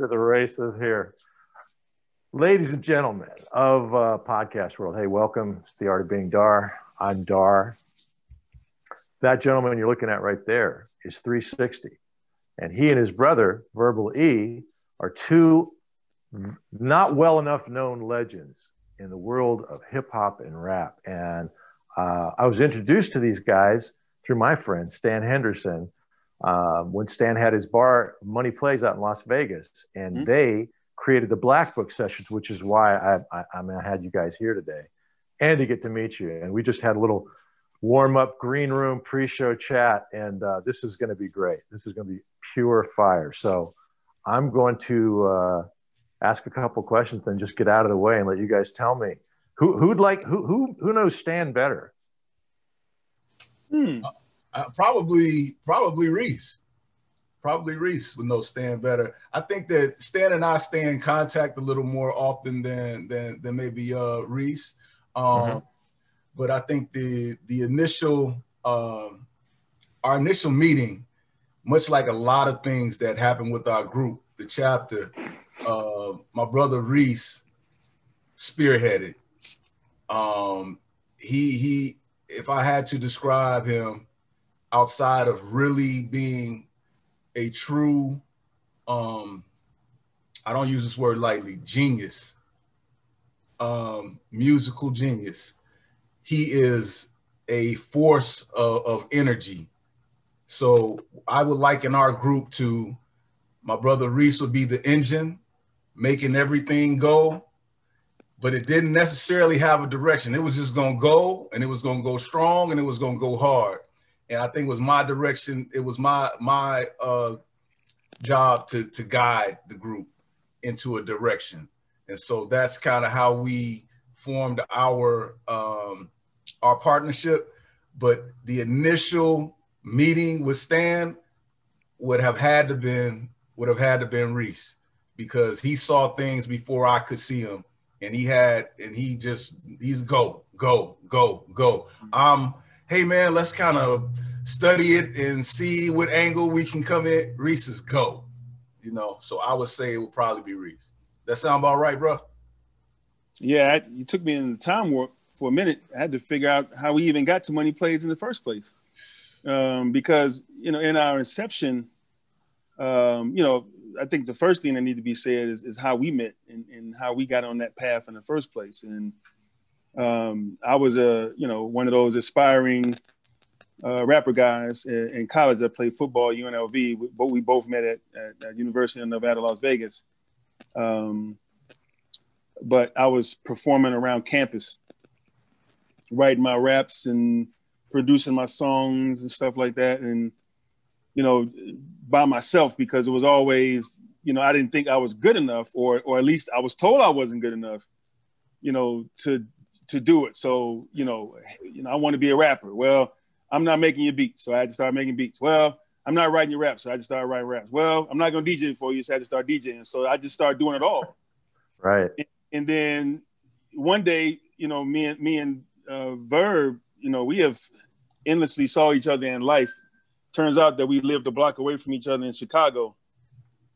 to the races here. Ladies and gentlemen of podcast world, hey, welcome. It's the Art of Being Dar. I'm Dar. That gentleman you're looking at right there is 3Sixty. And he and his brother, Verbal E, are two not well enough known legends in the world of hip hop and rap. And I was introduced to these guys through my friend, Stan Henderson, when Stan had his bar, Money Plays, out in Las Vegas. And they created the Black Book Sessions, which is why I had you guys here today and to get to meet you. And we just had a little warm-up green room pre-show chat, and this is going to be great. This is going to be pure fire. So I'm going to ask a couple questions, then just get out of the way and let you guys tell me who knows Stan better. Probably Reese. Probably Reese would know Stan better. I think that Stan and I stay in contact a little more often than maybe Reese. But I think the initial our initial meeting, much like a lot of things that happened with our group, the chapter, my brother Reese spearheaded. He if I had to describe him outside of really being a true, I don't use this word lightly, genius, musical genius. He is a force of energy. So I would liken our group to my brother Reese would be the engine, making everything go, but it didn't necessarily have a direction. It was just gonna go, and it was gonna go strong, and it was gonna go hard. And I think it was my direction. It was my job to guide the group into a direction. And so that's kind of how we formed our partnership. But the initial meeting with Stan would have had to been Reese, because he saw things before I could see them, and he's go. Hey man, let's kind of study it and see what angle we can come in. Reese is go, So I would say it would probably be Reese. That sound about right, bro? Yeah, you took me in the time warp for a minute. I had to figure out how we even got to Money Plays in the first place. Because, in our inception, I think the first thing that needs to be said is how we met and how we got on that path in the first place. And I was one of those aspiring rapper guys in college. I played football at UNLV, but we both met at University of Nevada, Las Vegas. But I was performing around campus, writing my raps and producing my songs and stuff like that. And, by myself, because it was always, I didn't think I was good enough, or at least I was told I wasn't good enough, to do it. So, I want to be a rapper. Well, I'm not making your beats, so I had to start making beats. Well, I'm not writing your raps, so I just started writing raps. Well, I'm not going to DJ for you, so I had to start DJing. So I just started doing it all. Right. And then one day, me and Verb, we have endlessly saw each other in life. Turns out that we lived a block away from each other in Chicago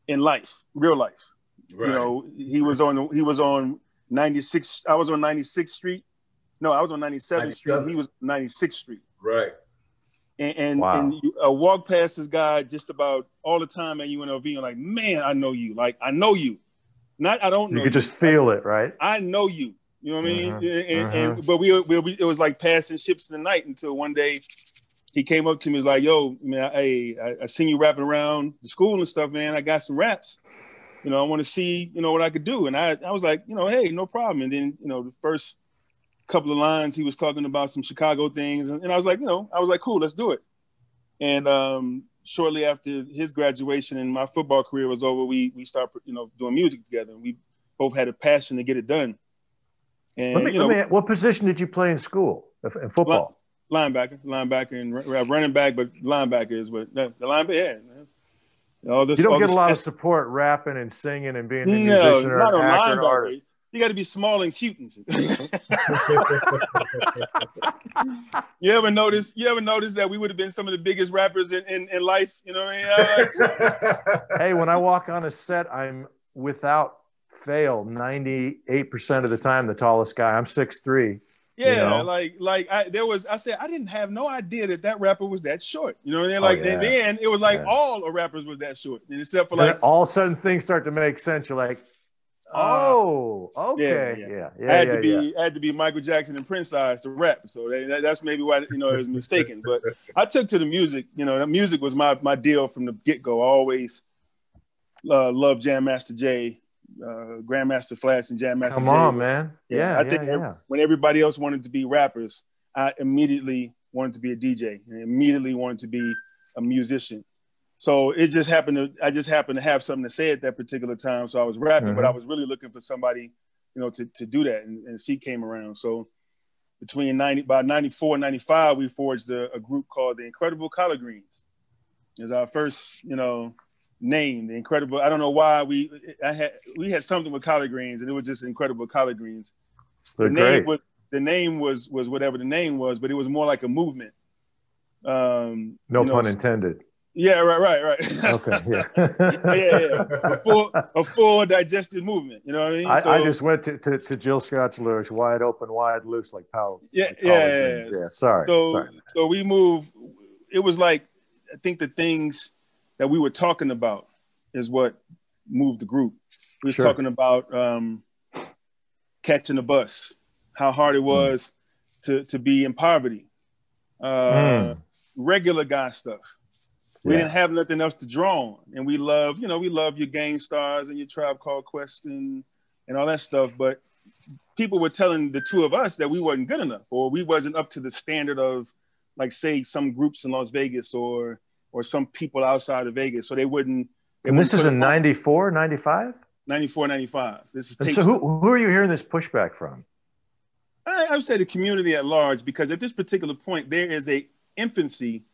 in life, real life. Right. He was on 96. I was on 96th Street. No, I was on 97th Street. He was 96th Street. Right. And I walk past this guy just about all the time at UNLV. And like, man, I know you. Like, I know you. Not, I don't know. You could just feel it, right? I know you. You know what I mean? But it was like passing ships in the night until one day he came up to me and was like, yo, man, I seen you rapping around the school and stuff, man. I got some raps. I want to see, what I could do. And I was like, hey, no problem. And then, the first couple of lines, he was talking about some Chicago things. And I was like, cool, let's do it. And shortly after his graduation and my football career was over, we started, doing music together. And we both had a passion to get it done. And what position did you play in school, in football? Linebacker, and running back, but linebacker is what the linebacker. Yeah. You don't get a lot of support rapping and singing and being a musician or an actor or an artist. you got to be small and cute. You ever notice that we would have been some of the biggest rappers in life? You know what I mean? Hey, when I walk on a set, I'm without fail 98% of the time the tallest guy. I'm 6'3". Yeah, you know? I said I didn't have no idea that rapper was that short. You know what I mean? Like, and then it was like all the rappers was that short, except for like all of a sudden things start to make sense. You're like, oh, okay, yeah. I had to be Michael Jackson and Prince size to rap, so that's maybe why it was mistaken. But I took to the music. The music was my deal from the get go. I always loved Jam Master Jay, Grandmaster Flash, and Jam Master Jay. Come on, man. Yeah, I think when everybody else wanted to be rappers, I immediately wanted to be a DJ and immediately wanted to be a musician. So I just happened to have something to say at that particular time. So I was rapping, but I was really looking for somebody, to do that. And C came around. So between about 94 and 95, we forged a group called the Incredible Collard Greens. It was our first, name, the Incredible. I don't know why we had something with collard greens, and it was just Incredible Collard Greens. The name was whatever the name was, but it was more like a movement. No pun intended. Yeah, right. Okay, yeah. A full digested movement. You know what I mean? I just went to Jill Scott's lyrics, wide open, wide loose, like power. Yeah. Sorry. So we moved. It was like, I think the things that we were talking about is what moved the group. We was talking about catching a bus, how hard it was to be in poverty, regular guy stuff. We didn't have nothing else to draw on, and we love your Gang Stars and your Tribe Called Quest and all that stuff. But people were telling the two of us that we wasn't good enough, or we wasn't up to the standard of, like, say, some groups in Las Vegas or some people outside of Vegas. So they wouldn't. And this is in 94, 95? 94, 95. This is. So who are you hearing this pushback from? I would say the community at large, because at this particular point, there is a infancy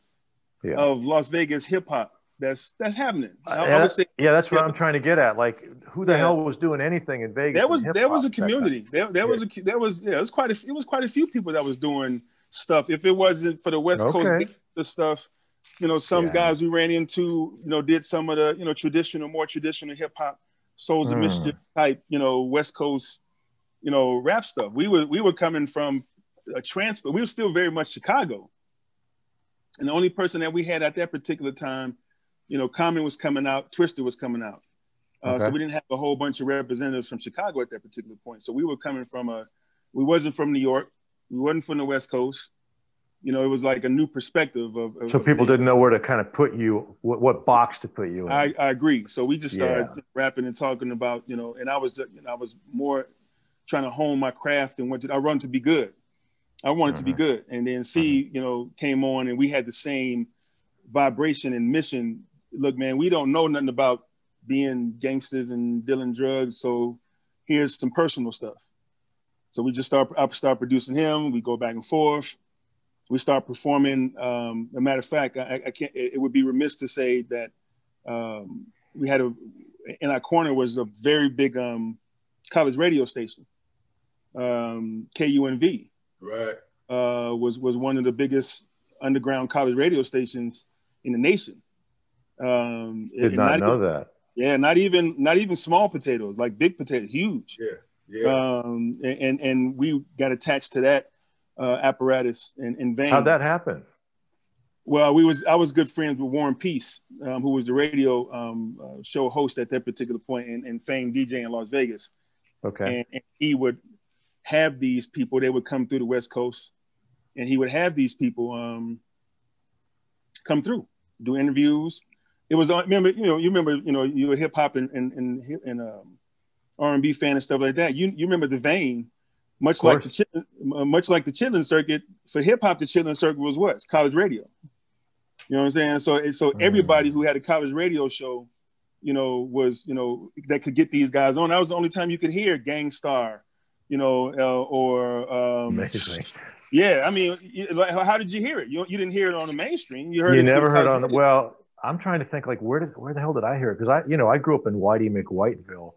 of Las Vegas hip hop that's happening. I would say, that's what I'm trying to get at. Like, who the hell was doing anything in Vegas? There was a community. There was quite a few people that was doing stuff. If it wasn't for the West Coast stuff, some guys we ran into, did some of the, more traditional hip hop, Souls of Mischief type, West Coast, rap stuff. We were coming from a transfer. We were still very much Chicago. And the only person that we had at that particular time, Common was coming out, Twister was coming out. So we didn't have a whole bunch of representatives from Chicago at that particular point. So we were coming from we wasn't from New York. We wasn't from the West Coast. It was like a new perspective so people didn't know where to kind of put you, what box to put you in. I agree. So we just started rapping and talking about, and I was more trying to hone my craft and I run to be good. I wanted to be good. And then C, came on and we had the same vibration and mission. Look, man, we don't know nothing about being gangsters and dealing drugs. So here's some personal stuff. So we just I start producing him. We go back and forth. We start performing. A matter of fact, I can't. It would be remiss to say that we had in our corner was a very big college radio station, KUNV. Right. Was one of the biggest underground college radio stations in the nation. Did not know that. Yeah, not even small potatoes, like big potatoes, huge. Yeah. And we got attached to that apparatus in vain. How'd that happen? Well, I was good friends with Warren Peace, who was the radio show host at that particular point and famed DJ in Las Vegas. Okay. And he would have these people, they would come through the West Coast, and he would have these people come through, do interviews. It was you were hip hop and R&B fan and stuff like that. You remember the vein, much like the Chitlin circuit for hip hop. The Chitlin circuit was what? It's college radio. You know what I'm saying? So everybody who had a college radio show, was that could get these guys on. That was the only time you could hear Gang Star, or amazing. Yeah, I mean, how did you hear it? You didn't hear it on the mainstream. You never heard on the well. I'm trying to think, like, where the hell did I hear it? Because I grew up in Whitey McWhiteville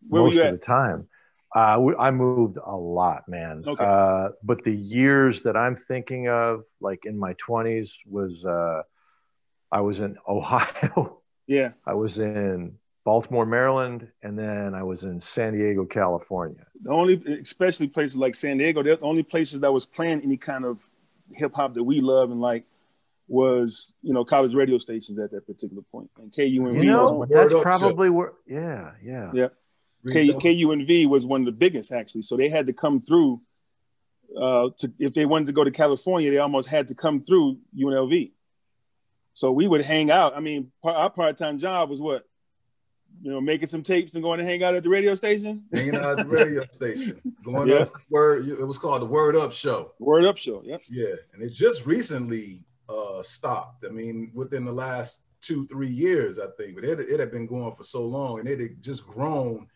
most of the time. I moved a lot, man. Okay. But the years that I'm thinking of, like in my 20s, was I was in Ohio. Yeah. I was in Baltimore, Maryland, and then I was in San Diego, California. The only, especially places like San Diego, they're the only places that was playing any kind of hip hop that we love and like was, you know, college radio stations at that particular point. And KUNV, you know, that's probably where. Yeah. KUNV was one of the biggest actually. So they had to come through. If they wanted to go to California, they almost had to come through UNLV. So we would hang out. I mean, our part-time job was what? You know, making some tapes and going to hang out at the radio station. Hanging out at the radio station. Going up to Word. It was called the Word Up Show. Word Up Show. Yep. Yeah, and it just recently stopped. I mean, within the last 2-3 years, I think. But it had been going for so long, and it had just grown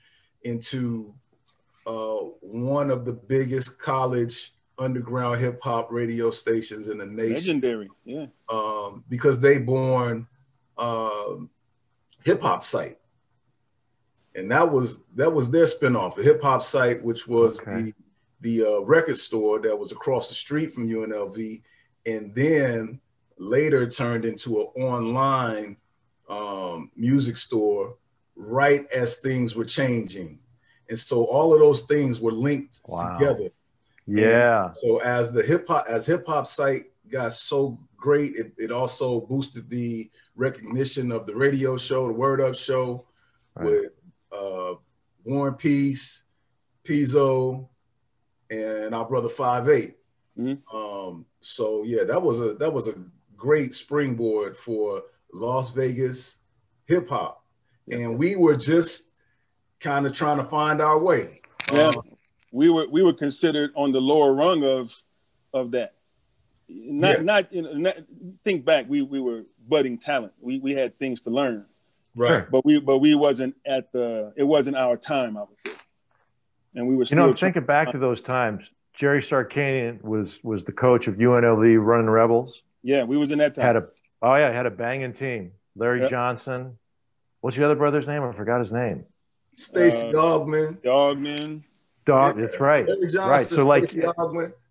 into one of the biggest college underground hip hop radio stations in the nation. Legendary, yeah. Because they born Hip Hop Site, and that was their spinoff, the Hip Hop Site, which was the record store that was across the street from UNLV, and then later turned into an online music store right as things were changing, and so all of those things were linked together. Yeah. And so as Hip Hop Site got so great, it also boosted the recognition of the radio show, the Word Up Show, with War and Peace, Pizzo, and our brother 5'8". So yeah, that was a great springboard for Las Vegas hip hop, and we were just kind of trying to find our way. Yeah. We were considered on the lower rung of that. Think back, we were budding talent. We had things to learn. Right. But we wasn't it wasn't our time, I would say. And we were still I'm thinking back to those times. Jerry Sarkanian was the coach of UNLV running Rebels. Yeah, we was in that time. Had a banging team. Larry Johnson. What's your other brother's name? I forgot his name. Stacey Dogman. That's right. Right. So like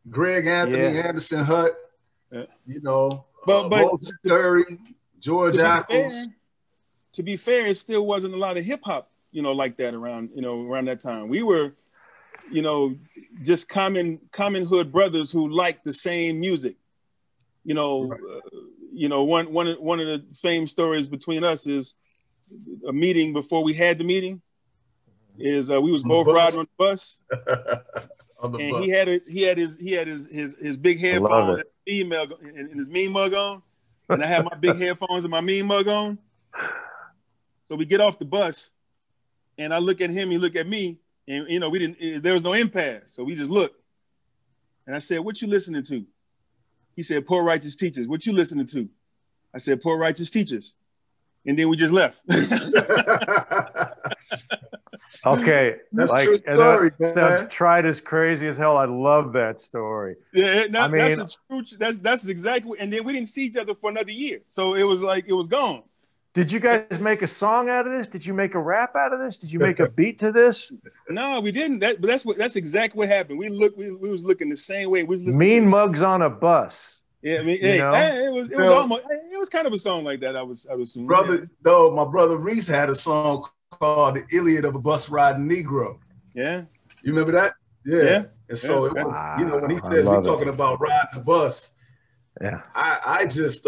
Greg Anthony, Anderson Hutt, you know, but Curry, George Ackles. To be fair, it still wasn't a lot of hip hop, you know, like that around that time. We were, you know, just common hood brothers who liked the same music. You know, one of the famous stories between us is a meeting before we had the meeting. Is we was both riding on the bus, he had his big headphones and his mean mug on, and I had my big headphones and my mean mug on. So we get off the bus, and I look at him, he look at me, and you know there was no impasse, so we just looked, and I said, "What you listening to?" He said, "Poor Righteous Teachers." "What you listening to?" I said, "Poor Righteous Teachers," and then we just left. Okay, that's true story, man. Sounds tried as crazy as hell. I love that story. Yeah, that's exactly. And then we didn't see each other for another year, so it was like it was gone. Did you guys make a song out of this? Did you make a rap out of this? Did you make a beat to this? No, we didn't. That's exactly what happened. We was looking the same way. We was Mean Mugs on a Bus. Yeah, I mean, it was kind of a song like that. I was assuming. My brother Reese had a song called "The Iliad of a Bus Riding Negro." Yeah, you remember that? Yeah. And so it was, you know, when he says we're talking about riding the bus, I just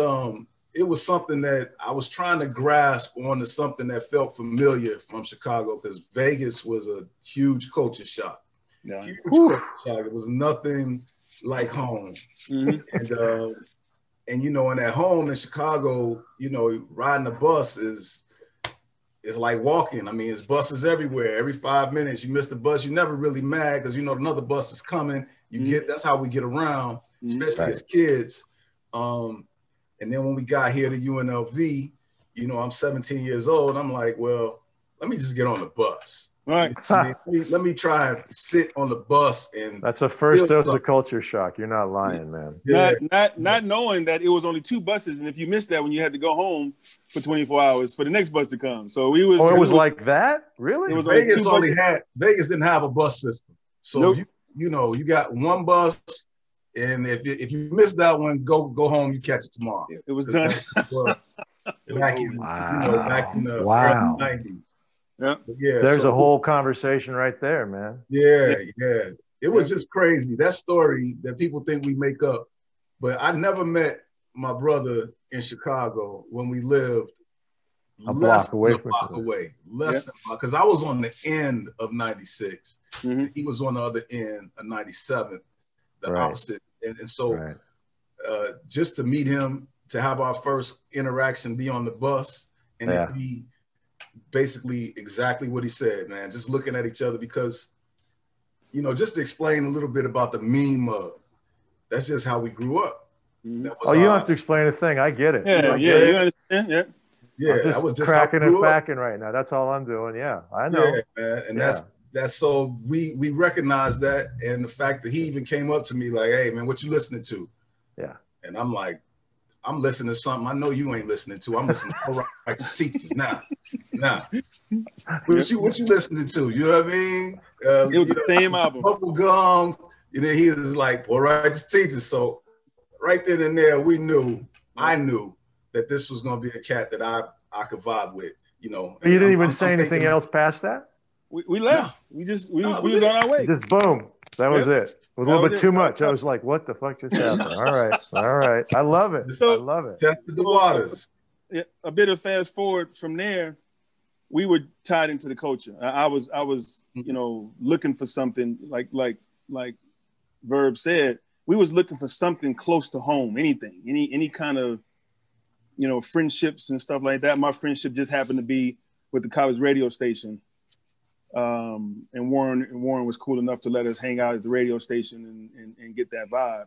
it was something that I was trying to grasp onto something that felt familiar from Chicago, because Vegas was a huge culture shock. Yeah. Huge culture shock. It was nothing like home. Mm-hmm. And you know, in that home in Chicago, you know, riding a bus is like walking. I mean, there's buses everywhere. Every 5 minutes you miss the bus, you're never really mad because you know another bus is coming. That's how we get around, especially as kids. And then when we got here to UNLV, you know, I'm 17 years old. I'm like, well, let me just get on the bus. Right. Let me try and sit on the bus and. That's a first dose of culture shock. You're not lying, man. Yeah. Not knowing that it was only 2 buses, and if you missed that when you had to go home for 24 hours for the next bus to come. So we was. Oh, it was like that? Really? It was Vegas Vegas didn't have a bus system, so nope. you got one bus, and if you miss that one, go home. You catch it tomorrow. It was done. Back in the early 90s. Yeah. There's a whole conversation right there, man. Yeah. It was just crazy. That story that people think we make up, but I never met my brother in Chicago when we lived a block away, because I was on the end of 96. Mm-hmm. He was on the other end of 97, the opposite. And so just to meet him, to have our first interaction, be on the bus, and it be basically exactly what he said, man. Just looking at each other because, just to explain a little bit about the meme mug. That's just how we grew up. You don't have to explain a thing. I get it. Yeah, you understand? Yeah. I'm just cracking and facking right now. That's all I'm doing. Yeah, I know. Yeah, man. And that's so we recognize that, and the fact that he even came up to me like, "Hey, man, what you listening to?" Yeah. And I'm like, I'm listening to something I know you ain't listening to. I'm listening to like the teachers now. What you listening to? You know what I mean? It was the same album. Bubble Gum. He was like, "All right, teachers." So right then and there, I knew that this was gonna be a cat that I could vibe with. You didn't even say anything else past that. We left. No. We was on our way. Just boom. That was it. It was a little bit too much. I was like, what the fuck just happened? All right. I love it. I love it. That's the waters. A bit of fast forward from there, we were tied into the culture. I was looking for something like Verb said, we was looking for something close to home, anything, any kind of, friendships and stuff like that. My friendship just happened to be with the college radio station. And Warren was cool enough to let us hang out at the radio station and get that vibe.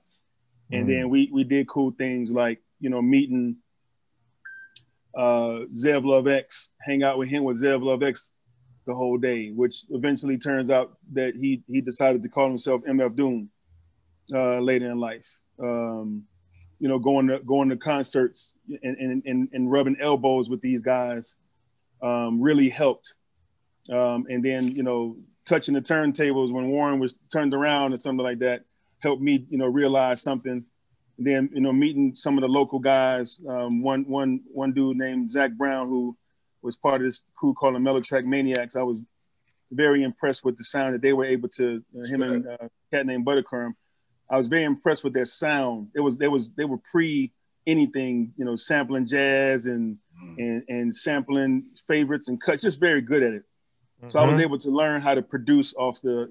And then we did cool things like, meeting Zev Love X, hang out with him with Zev Love X the whole day, which eventually turns out that he decided to call himself MF Doom later in life. Going to concerts and rubbing elbows with these guys really helped. And then, touching the turntables when Warren was turned around or something like that helped me, realize something. And then, meeting some of the local guys, one dude named Zach Brown, who was part of this crew called the Melotrack Maniacs. I was very impressed with the sound that they were able to, him and a cat named Buttercurm. I was very impressed with their sound. They were pre anything, sampling jazz and sampling favorites and cuts, just very good at it. So I was able to learn how to produce off the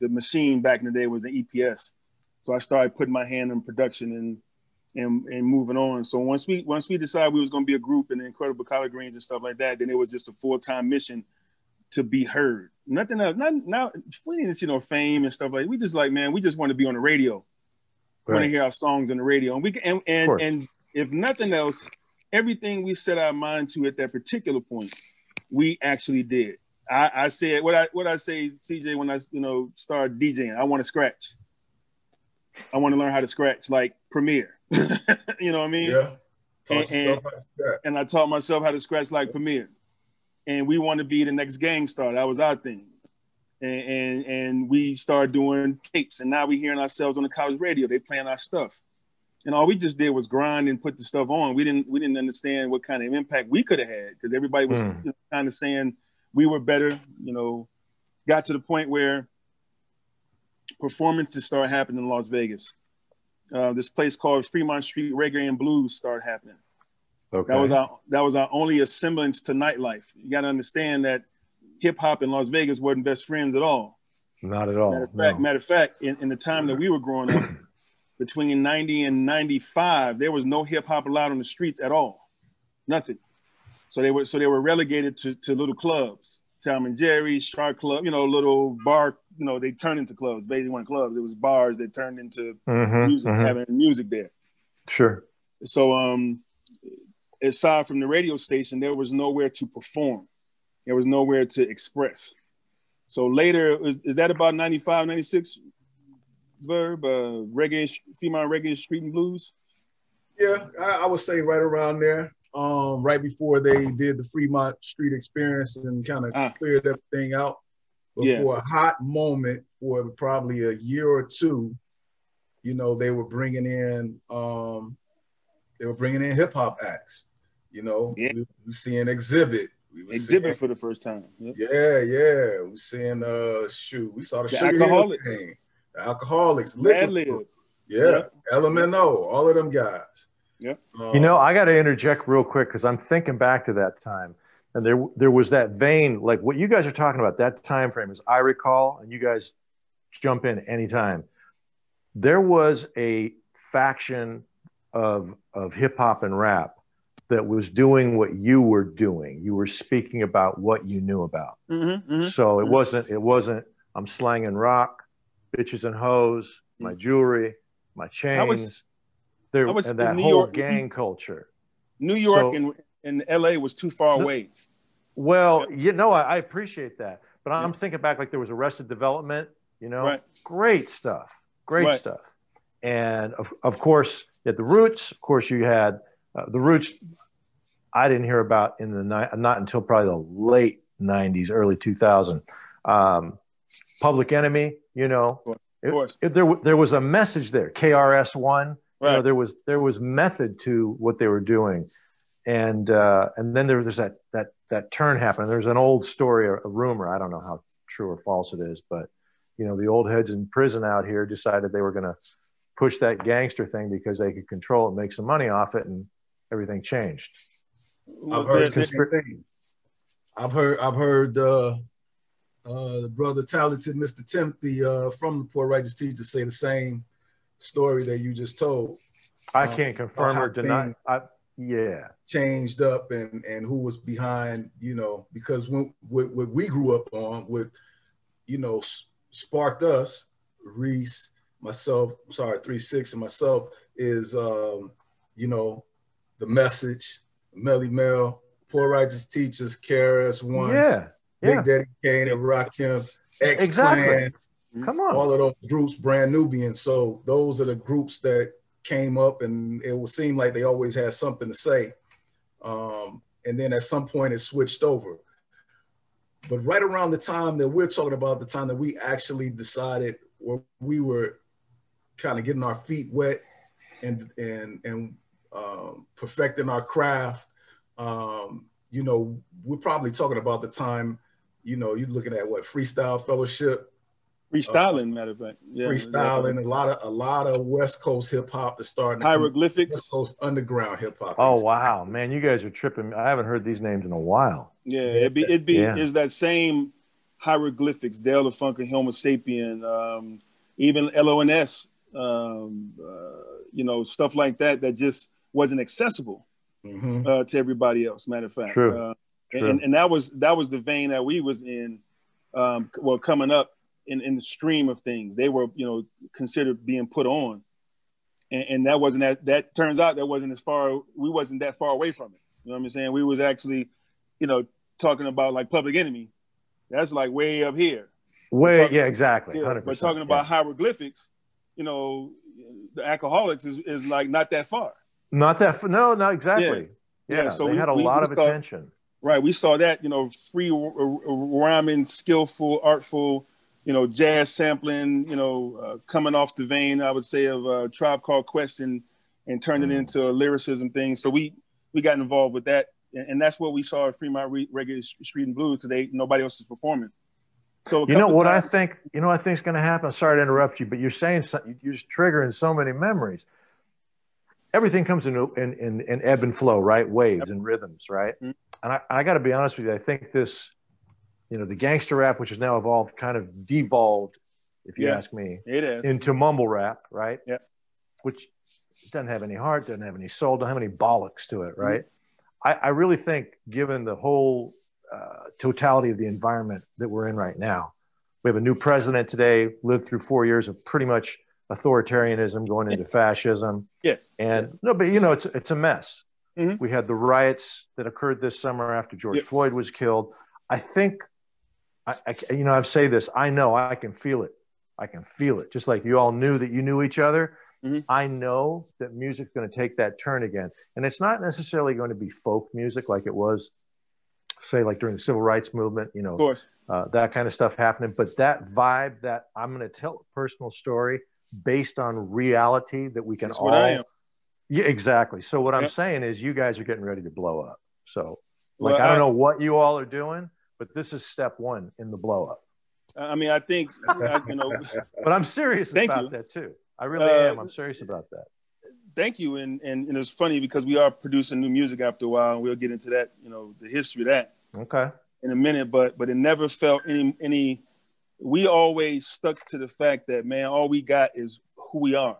machine back in the day was the EPS. So I started putting my hand in production and moving on. So once we decided we was going to be a group in the Incredible Collard Greens and stuff like that, then it was just a full-time mission to be heard. Nothing else. Not we didn't see no fame and stuff like that. We just like, man, we just want to be on the radio. We want to hear our songs on the radio. And if nothing else, everything we set our mind to at that particular point, we actually did. I said what I say, CJ, when I started DJing. I want to scratch. I want to learn how to scratch like Premiere. You know what I mean? Yeah. And I taught myself how to scratch like Premiere. And we want to be the next Gang Star. That was our thing. And we started doing tapes. And now we hearing ourselves on the college radio. They playing our stuff. And all we just did was grind and put the stuff on. We didn't understand what kind of impact we could have had because everybody was kind of saying we were better. Got to the point where performances started happening in Las Vegas. This place called Fremont Street Reggae and Blues started happening. Okay. That was our only semblance to nightlife. You got to understand that hip hop in Las Vegas wasn't best friends at all. Not at all. Matter of fact, in the time that we were growing up. Between 90 and 95, there was no hip hop allowed on the streets at all. Nothing. So they were relegated to little clubs, Tom and Jerry, Shark Club, little bar, they turned into clubs. Basically weren't clubs. It was bars that turned into music, having music there. Sure. So aside from the radio station, there was nowhere to perform. There was nowhere to express. So later, is that about 95, 96 verb, reggae, female reggae, street and blues? Yeah, I would say right around there. Right before they did the Fremont Street Experience and kind of cleared everything out. Before a hot moment for probably a year or two, you know, they were bringing in hip hop acts. You know, we were seeing Exhibit. Exhibit for the first time. Yep. Yeah. We seeing we saw the Alcoholics. Thing. The Alcoholics. Liquid. Yeah. LMNO. All of them guys. Yep. You know, I got to interject real quick because I'm thinking back to that time, and there was that vein, like what you guys are talking about. That time frame, as I recall, and you guys jump in anytime. There was a faction of hip hop and rap that was doing what you were doing. You were speaking about what you knew about. So it wasn't. I'm slanging rock, bitches and hoes, my jewelry, my chains. And that whole York, gang culture. New York and LA was too far away. Well, I appreciate that. But I'm thinking back, like there was Arrested Development, you know, great stuff. And of course, you had the Roots. Of course, you had the Roots. I didn't hear about not until probably the late 90s, early 2000. Public Enemy, you know. Of course. There was a message there. KRS-One. You know, there was method to what they were doing, and then there's that turn happened. There's an old story, a rumor. I don't know how true or false it is, but you know, the old heads in prison out here decided they were going to push that gangster thing because they could control it, make some money off it, and everything changed. I've heard the brother talented Mr. Timothy from the Poor Righteous Teacher say the same story that you just told. I can't confirm or deny. Changed up and who was behind, you know, because when what we grew up on, what, you know, sparked us, Reese, myself, 3Sixty and myself, is you know, The Message, Melly Mel, Poor Righteous Teachers, KRS-One, Big Daddy Kane and Rakim, X-Clan. Come on. All of those groups, Brand Nubian. So those are the groups that came up, and it would seem like they always had something to say. And then at some point it switched over. But right around the time that we're talking about, the time that we actually decided, or we were kind of getting our feet wet and perfecting our craft, you know, we're probably talking about the time, you know, you're looking at what, Freestyle Fellowship. Freestyling, matter of fact. Freestyling, a lot of West Coast hip hop is starting. Hieroglyphics. West Coast underground hip hop. Oh wow, man, you guys are tripping. I haven't heard these names in a while. Yeah, it's that same hieroglyphics, Dale the Funky Homo Sapien, even LONS, you know, stuff like that just wasn't accessible to everybody else. Matter of fact, True. And that was the vein that we was in. Coming up. In the stream of things, they were, you know, considered being put on, and that wasn't that turns out that wasn't we wasn't that far away from it. You know what I'm saying? We was actually, you know, talking about like Public Enemy. That's like way up here. Exactly. 100%, but talking about hieroglyphics, you know, the Alcoholics is like not that far. Not exactly. Yeah. So they had a lot of attention. Right. We saw that, you know, free rhyming, skillful, artful, you know, jazz sampling, you know, coming off the vein, I would say, of Tribe Called Quest and turned it into a lyricism thing. So we got involved with that, and that's what we saw at Fremont Reggae Street and Blues, because nobody else is performing. So I think is going to happen. Sorry to interrupt you, but you're saying you're just triggering so many memories. Everything comes in ebb and flow, right? Waves and rhythms, right? Mm-hmm. And I got to be honest with you. I think this. You know, the gangster rap, which has now evolved, kind of devolved, if you ask me, it is, into mumble rap, right? Yeah. Which doesn't have any heart, doesn't have any soul, doesn't have any bollocks to it, right? I really think, given the whole totality of the environment that we're in right now, we have a new president today, lived through 4 years of pretty much authoritarianism going into fascism. Yes. And but you know, it's a mess. We had the riots that occurred this summer after George Floyd was killed. I think, I say this, I know I can feel it. I can feel it. Just like you all knew that you knew each other. Mm-hmm. I know that music's going to take that turn again. And it's not necessarily going to be folk music like it was, say, like during the civil rights movement, of course. That kind of stuff happening. But that vibe that I'm going to tell a personal story based on reality that we can That's all. What I am. Yeah, exactly. So what I'm saying is you guys are getting ready to blow up. So like, I don't know what you all are doing, but this is step one in the blow up. I mean, I think, but I'm serious about that too. I really am. I'm serious about that. Thank you. And it's funny because we are producing new music after a while, and we'll get into that, the history of that. Okay. In a minute, but it never felt any. We always stuck to the fact that, man, all we got is who we are.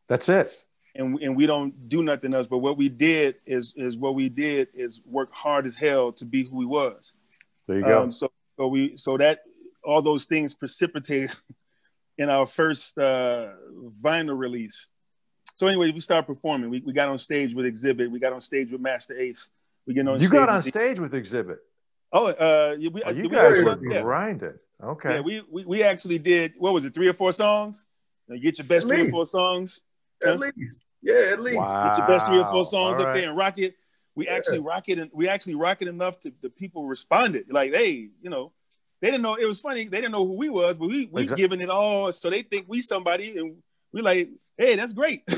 That's it. And we don't do nothing else. But what we did is work hard as hell to be who we was. There you go. So that all those things precipitated in our first vinyl release. So anyway, we started performing. We got on stage with Exhibit. We got on stage with Master Ace. You got on stage with Exhibit. You guys were grinding. Okay. Yeah, we actually did. What was it? 3 or 4 songs. You get your best 3 or 4 songs. At least. Yeah, at least. Wow. Get your best 3 or 4 songs up there and rock it. We actually rock it, and we actually rock it enough to the people responded. Like, hey, they didn't know. It was funny. They didn't know who we was, but we giving it all. So they think we somebody, and we like, hey, that's great.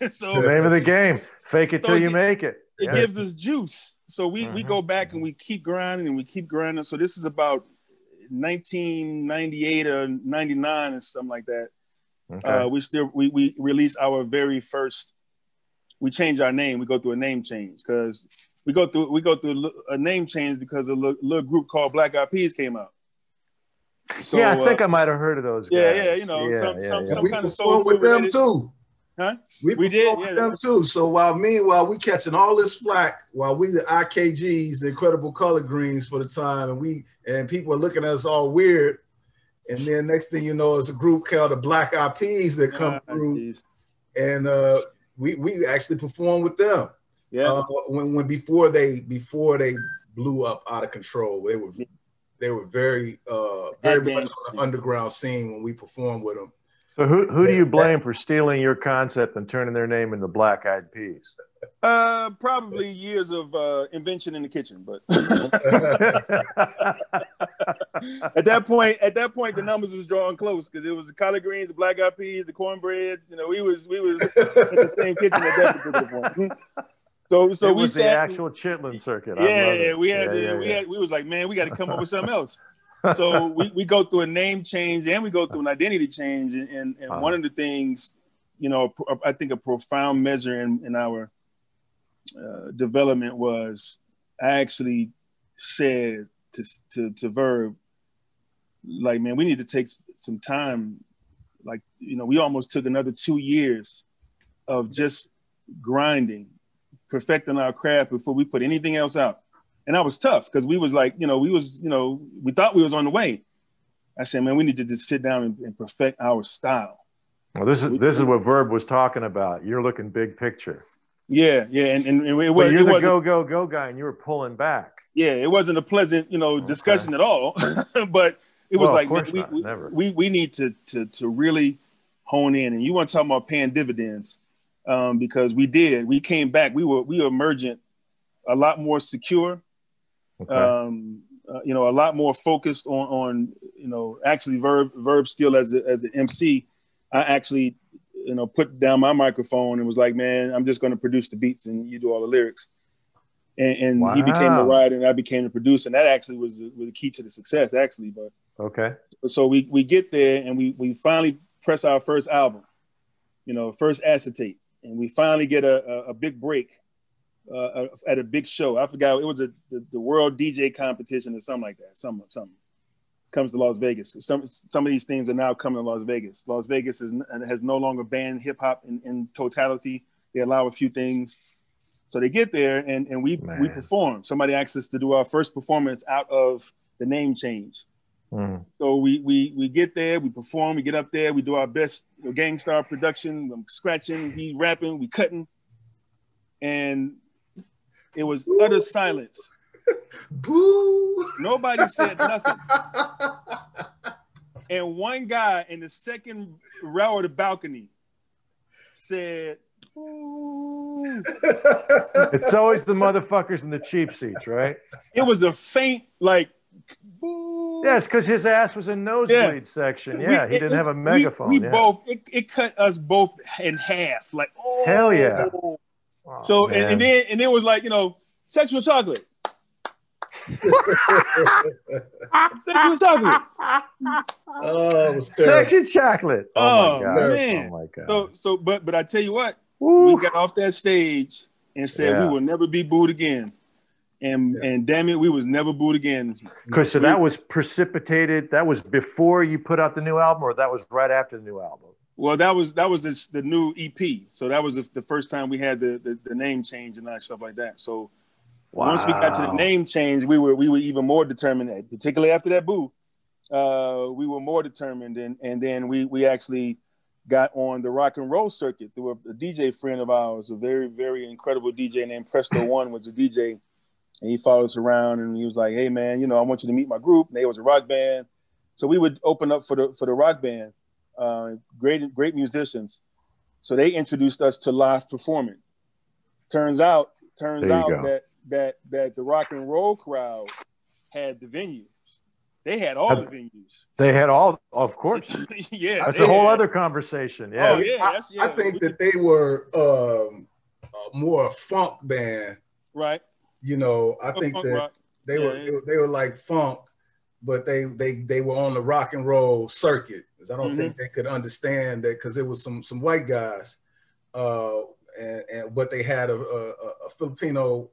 So the name of the game: fake it till you make it. It gives us juice. So we go back and we keep grinding and we keep grinding. So this is about 1998 or 99 or something like that. Okay. We released our very first. We changed our name. We go through a name change because we go through a name change because a little group called Black Eyed Peas came out. So, yeah, I think I might have heard of those guys. Some kind of soul food with them too. Huh? We did with them too. So while we catching all this flack, while we the IKGs, the Incredible Color Greens for the time, and people are looking at us all weird, and then next thing you know, it's a group called the Black Eyed Peas that come through, and we actually performed with them. Yeah. When before they blew up out of control, they were very much on the underground scene when we performed with them. So who do you blame for stealing your concept and turning their name into Black Eyed Peas? Probably years of invention in the kitchen, but at that point, the numbers was drawing close because it was the collard greens, the Black Eyed Peas, the cornbreads. We was in the same kitchen at that particular point. So we sat the actual chitlin circuit. We was like, man, we got to come up with something else. So we go through a name change and we go through an identity change, and one of the things, I think a profound measure in our development was I actually said to Verb, like, man, we need to take some time. Like, we almost took another 2 years of just grinding, perfecting our craft before we put anything else out. And that was tough because we was like, we thought we was on the way. I said, man, we need to just sit down and perfect our style. Well, this is what Verb was talking about. You're looking big picture. Yeah, and it was. You're the go guy, and you were pulling back. Yeah, it wasn't a pleasant, discussion at all. But it was like, we need to really hone in. And you want to talk about paying dividends, because we did. We came back. We were emergent, a lot more secure. Okay. A lot more focused on actually Verb skill as an MC. I actually, put down my microphone and was like, man, I'm just going to produce the beats and you do all the lyrics. And wow. He became the writer and I became the producer. And that actually was the key to the success, actually. But okay. So we get there and we finally press our first album, first acetate, and we finally get a big break. At a big show. I forgot, it was the World DJ competition or something like that. Something comes to Las Vegas. Some of these things are now coming to Las Vegas. Las Vegas has no longer banned hip hop in totality. They allow a few things. So they get there and we perform. Somebody asked us to do our first performance out of the name change. Mm. So we get there, we perform, we get up there, we do our best Gangstar production. I'm scratching, he rapping, we cutting, and it was utter silence Boo. Nobody said nothing. And one guy in the second row of the balcony said, "Ooh." It's always the motherfuckers in the cheap seats, right? It was a faint, like, boo. Yeah, it's because his ass was in nosebleed section. Yeah, he didn't have a megaphone. We both, it cut us both in half. Like, oh. Hell yeah. Oh, so, and then it was like, sexual chocolate. Sexual chocolate. Oh, sexual chocolate. Oh, my God. Man. Oh my God. But I tell you what, Woo. we got off that stage and said we will never be booed again. And damn it, we was never booed again. Because so that was precipitated. That was before you put out the new album, or that was right after the new album? Well, that was the new EP. So that was the first time we had the name change and all that stuff like that. So once we got to the name change, we were even more determined. Particularly after that boo, we were more determined, and then we actually got on the rock and roll circuit through a DJ friend of ours, a very, very incredible DJ named Presto One was a DJ. And he followed us around and he was like, "Hey man, I want you to meet my group." And they was a rock band. So we would open up for the rock band, great musicians. So they introduced us to live performing. Turns out that the rock and roll crowd had the venues. They had all the venues. They had all, of course. Yeah. That's a whole other conversation. Yeah. Oh, yeah. I think that they were more a funk band. Right. I think that rock. They were like funk, but they were on the rock and roll circuit. Because I don't think they could understand that, because it was some white guys, but they had a Filipino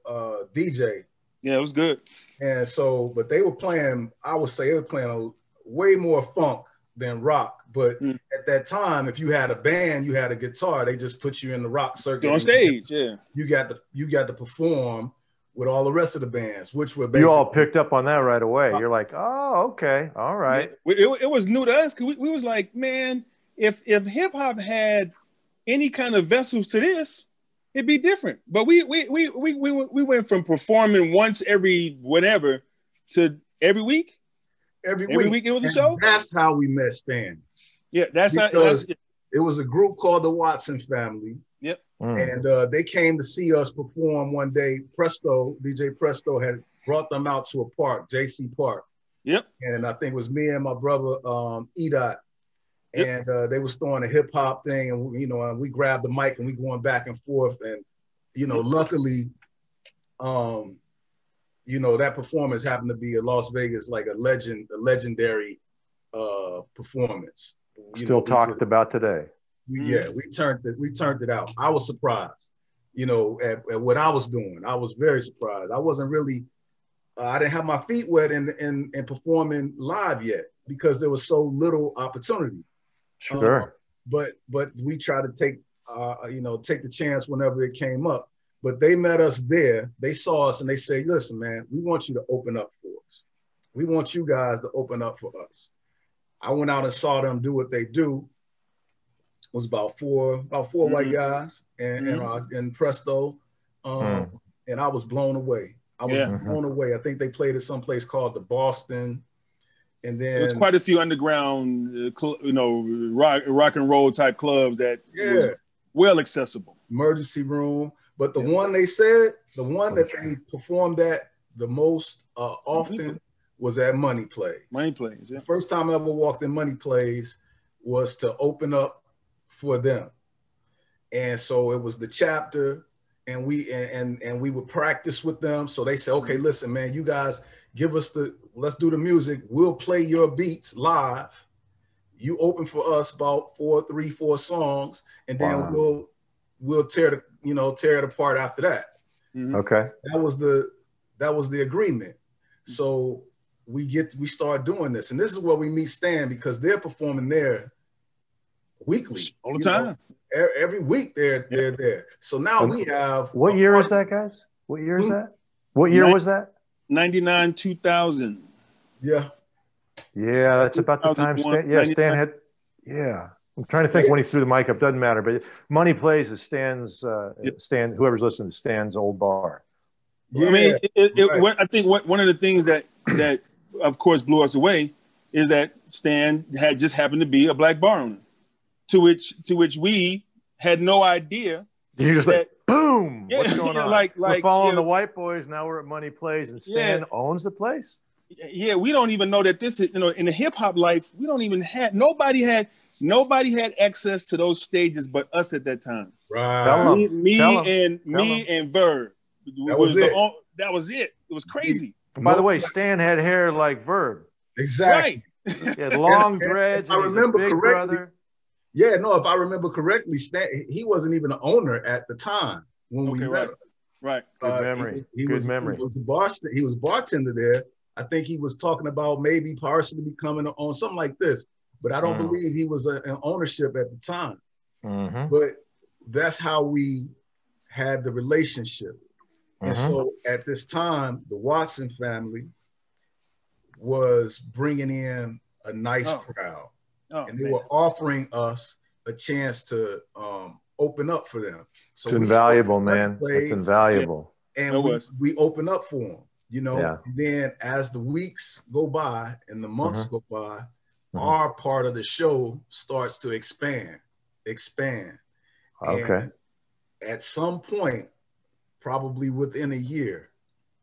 DJ. Yeah, it was good. And so, but they were playing. I would say they were playing a way more funk than rock. But at that time, if you had a band, you had a guitar, they just put you in the rock circuit on stage. Yeah, you got to perform with all the rest of the bands, which were basically, you all picked up on that right away. You're like, oh, okay, all right. It was new to us because we was like, man, if hip hop had any kind of vessels to this, it'd be different. But we went from performing once every whatever to every week. Every week it was a show. That's how we met Stan. Yeah, it was a group called the Watson Family. Yep. And they came to see us perform one day. DJ Presto had brought them out to a park, JC Park. Yep. And I think it was me and my brother Edot. And they was throwing a hip hop thing, and we grabbed the mic and we going back and forth. And luckily, that performance happened to be in Las Vegas, like a legendary performance. Still talked about today. We turned it out. I was surprised, at what I was doing. I was very surprised. I wasn't really, I didn't have my feet wet in performing live yet because there was so little opportunity. Sure. But we tried to take the chance whenever it came up. But they met us there. They saw us and they said, "Listen, man, we want you to open up for us. We want you guys to open up for us." I went out and saw them do what they do. It was about four white guys and Presto, and I was blown away. Blown away. I think they played at some place called the Boston, and then there's quite a few underground, rock and roll type clubs that was well accessible. Emergency Room, but the one that they performed at the most often was at Money Plays. Money Plays. Yeah. The first time I ever walked in Money Plays was to open up for them. And so it was the chapter, and we would practice with them. So they said, "Okay, listen, man, you guys let's do the music. We'll play your beats live. You open for us about 4 songs, and then we'll tear it apart after that." Okay. That was the agreement. So we start doing this, and this is where we meet Stan, because they're performing there weekly all the time. Every week they're there. So now we have. What year is that, guys? What year is that? What year was that? 99, 2000. Yeah. Yeah, that's about the time Stan had. Yeah. I'm trying to think when he threw the mic up. Doesn't matter. But Money Plays is Stan's, Stan, whoever's listening, Stan's old bar. Yeah, I mean, I think one of the things that of course blew us away is that Stan had just happened to be a black bar owner, to which we had no idea. You just that, like, boom, yeah, what's going on? Like we're following the white boys. Now we're at Money Plays, and Stan owns the place. Yeah, we don't even know that this is, in the hip hop life, we don't even have nobody had access to those stages but us at that time. Right. Me and Verb. That was it. That was it. It was crazy. And by the way, Stan had hair like Verb. Exactly. Right. He had long dreads. I remember correctly. Brother. Yeah, no, if I remember correctly, Stan, he wasn't even an owner at the time when we met him. Right. Good memory. Good memory. He was bartender there. I think he was talking about maybe partially becoming on something like this, but I don't believe he was an ownership at the time. Mm-hmm. But that's how we had the relationship. And so at this time, the Watson family was bringing in a nice crowd. And they were offering us a chance to open up for them. So it's invaluable, man. It's invaluable. And we open up for them, And then as the weeks go by and the months go by, our part of the show starts to expand. Okay. And at some point, probably within a year,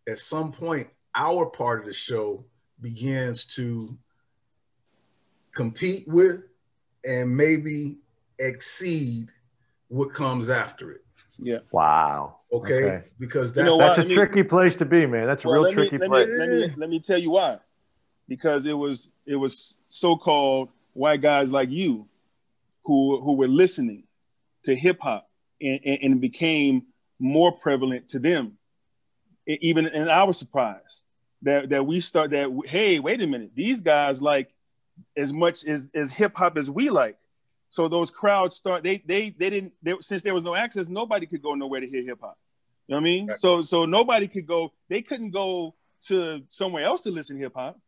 at some point, our part of the show begins to compete with and maybe exceed what comes after it. Yeah. Wow. Okay. Because that's a tricky place to be, man. That's a real tricky place. Let me tell you why. Because it was so-called white guys like you who were listening to hip hop and it became more prevalent to them. Even in our surprise that we start that, hey, wait a minute, these guys like as much as hip hop as we like. So those crowds start, they didn't, since there was no access, nobody could go nowhere to hear hip hop. You know what I mean? Right. So nobody could go, they couldn't go to somewhere else to listen to hip hop.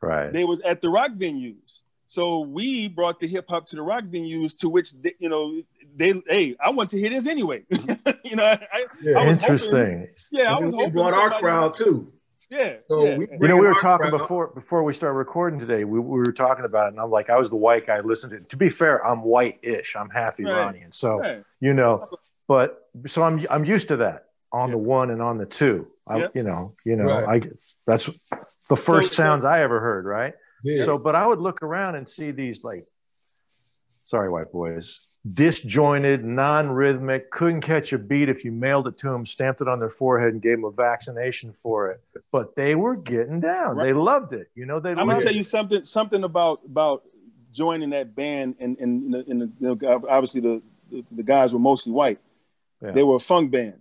Right. They was at the rock venues. So we brought the hip hop to the rock venues, to which I want to hear this anyway. I was interesting. Hoping, I was hoping brought our crowd too. Yeah. So we were talking before we started recording today. We were talking about it, and I'm like, I was the white guy listening to it. To be fair, I'm white-ish. I'm half Iranian, so But so I'm used to that on the one and on the two. That's the first sounds I ever heard, right? Yeah. So, but I would look around and see these sorry, white boys, disjointed, non-rhythmic, couldn't catch a beat if you mailed it to them, stamped it on their forehead and gave them a vaccination for it. But they were getting down. Right. They loved it. I'm gonna tell you something about joining that band, and obviously the guys were mostly white. Yeah. They were a funk band,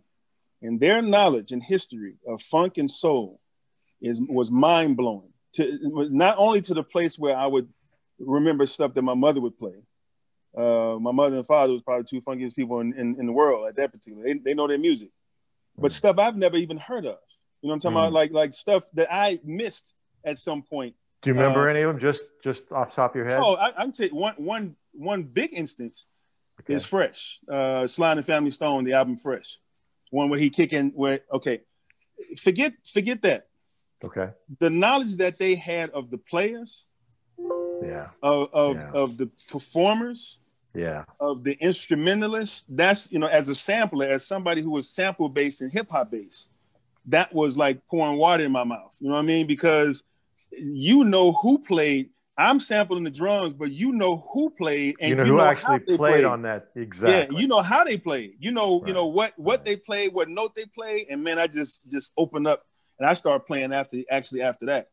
and their knowledge and history of funk and soul was mind blowing. Not only to the place where I would remember stuff that my mother would play. My mother and father was probably two funkiest people in the world at that particular. They know their music, but stuff I've never even heard of. You know what I'm talking about? Like stuff that I missed at some point. Do you remember any of them? Just off the top of your head? Oh, I can take one big instance is Fresh. Sly and the Family Stone, the album Fresh, one where he kicking forget that. Okay. The knowledge that they had of the players, of the performers, of the instrumentalists. That's as a sampler, as somebody who was sample based and hip hop based, that was like pouring water in my mouth. You know what I mean? Because who played. I'm sampling the drums, but who played, and who actually played on that exactly. Yeah, how they played. What they played, what note they played, and man, I just opened up. And I started playing after that.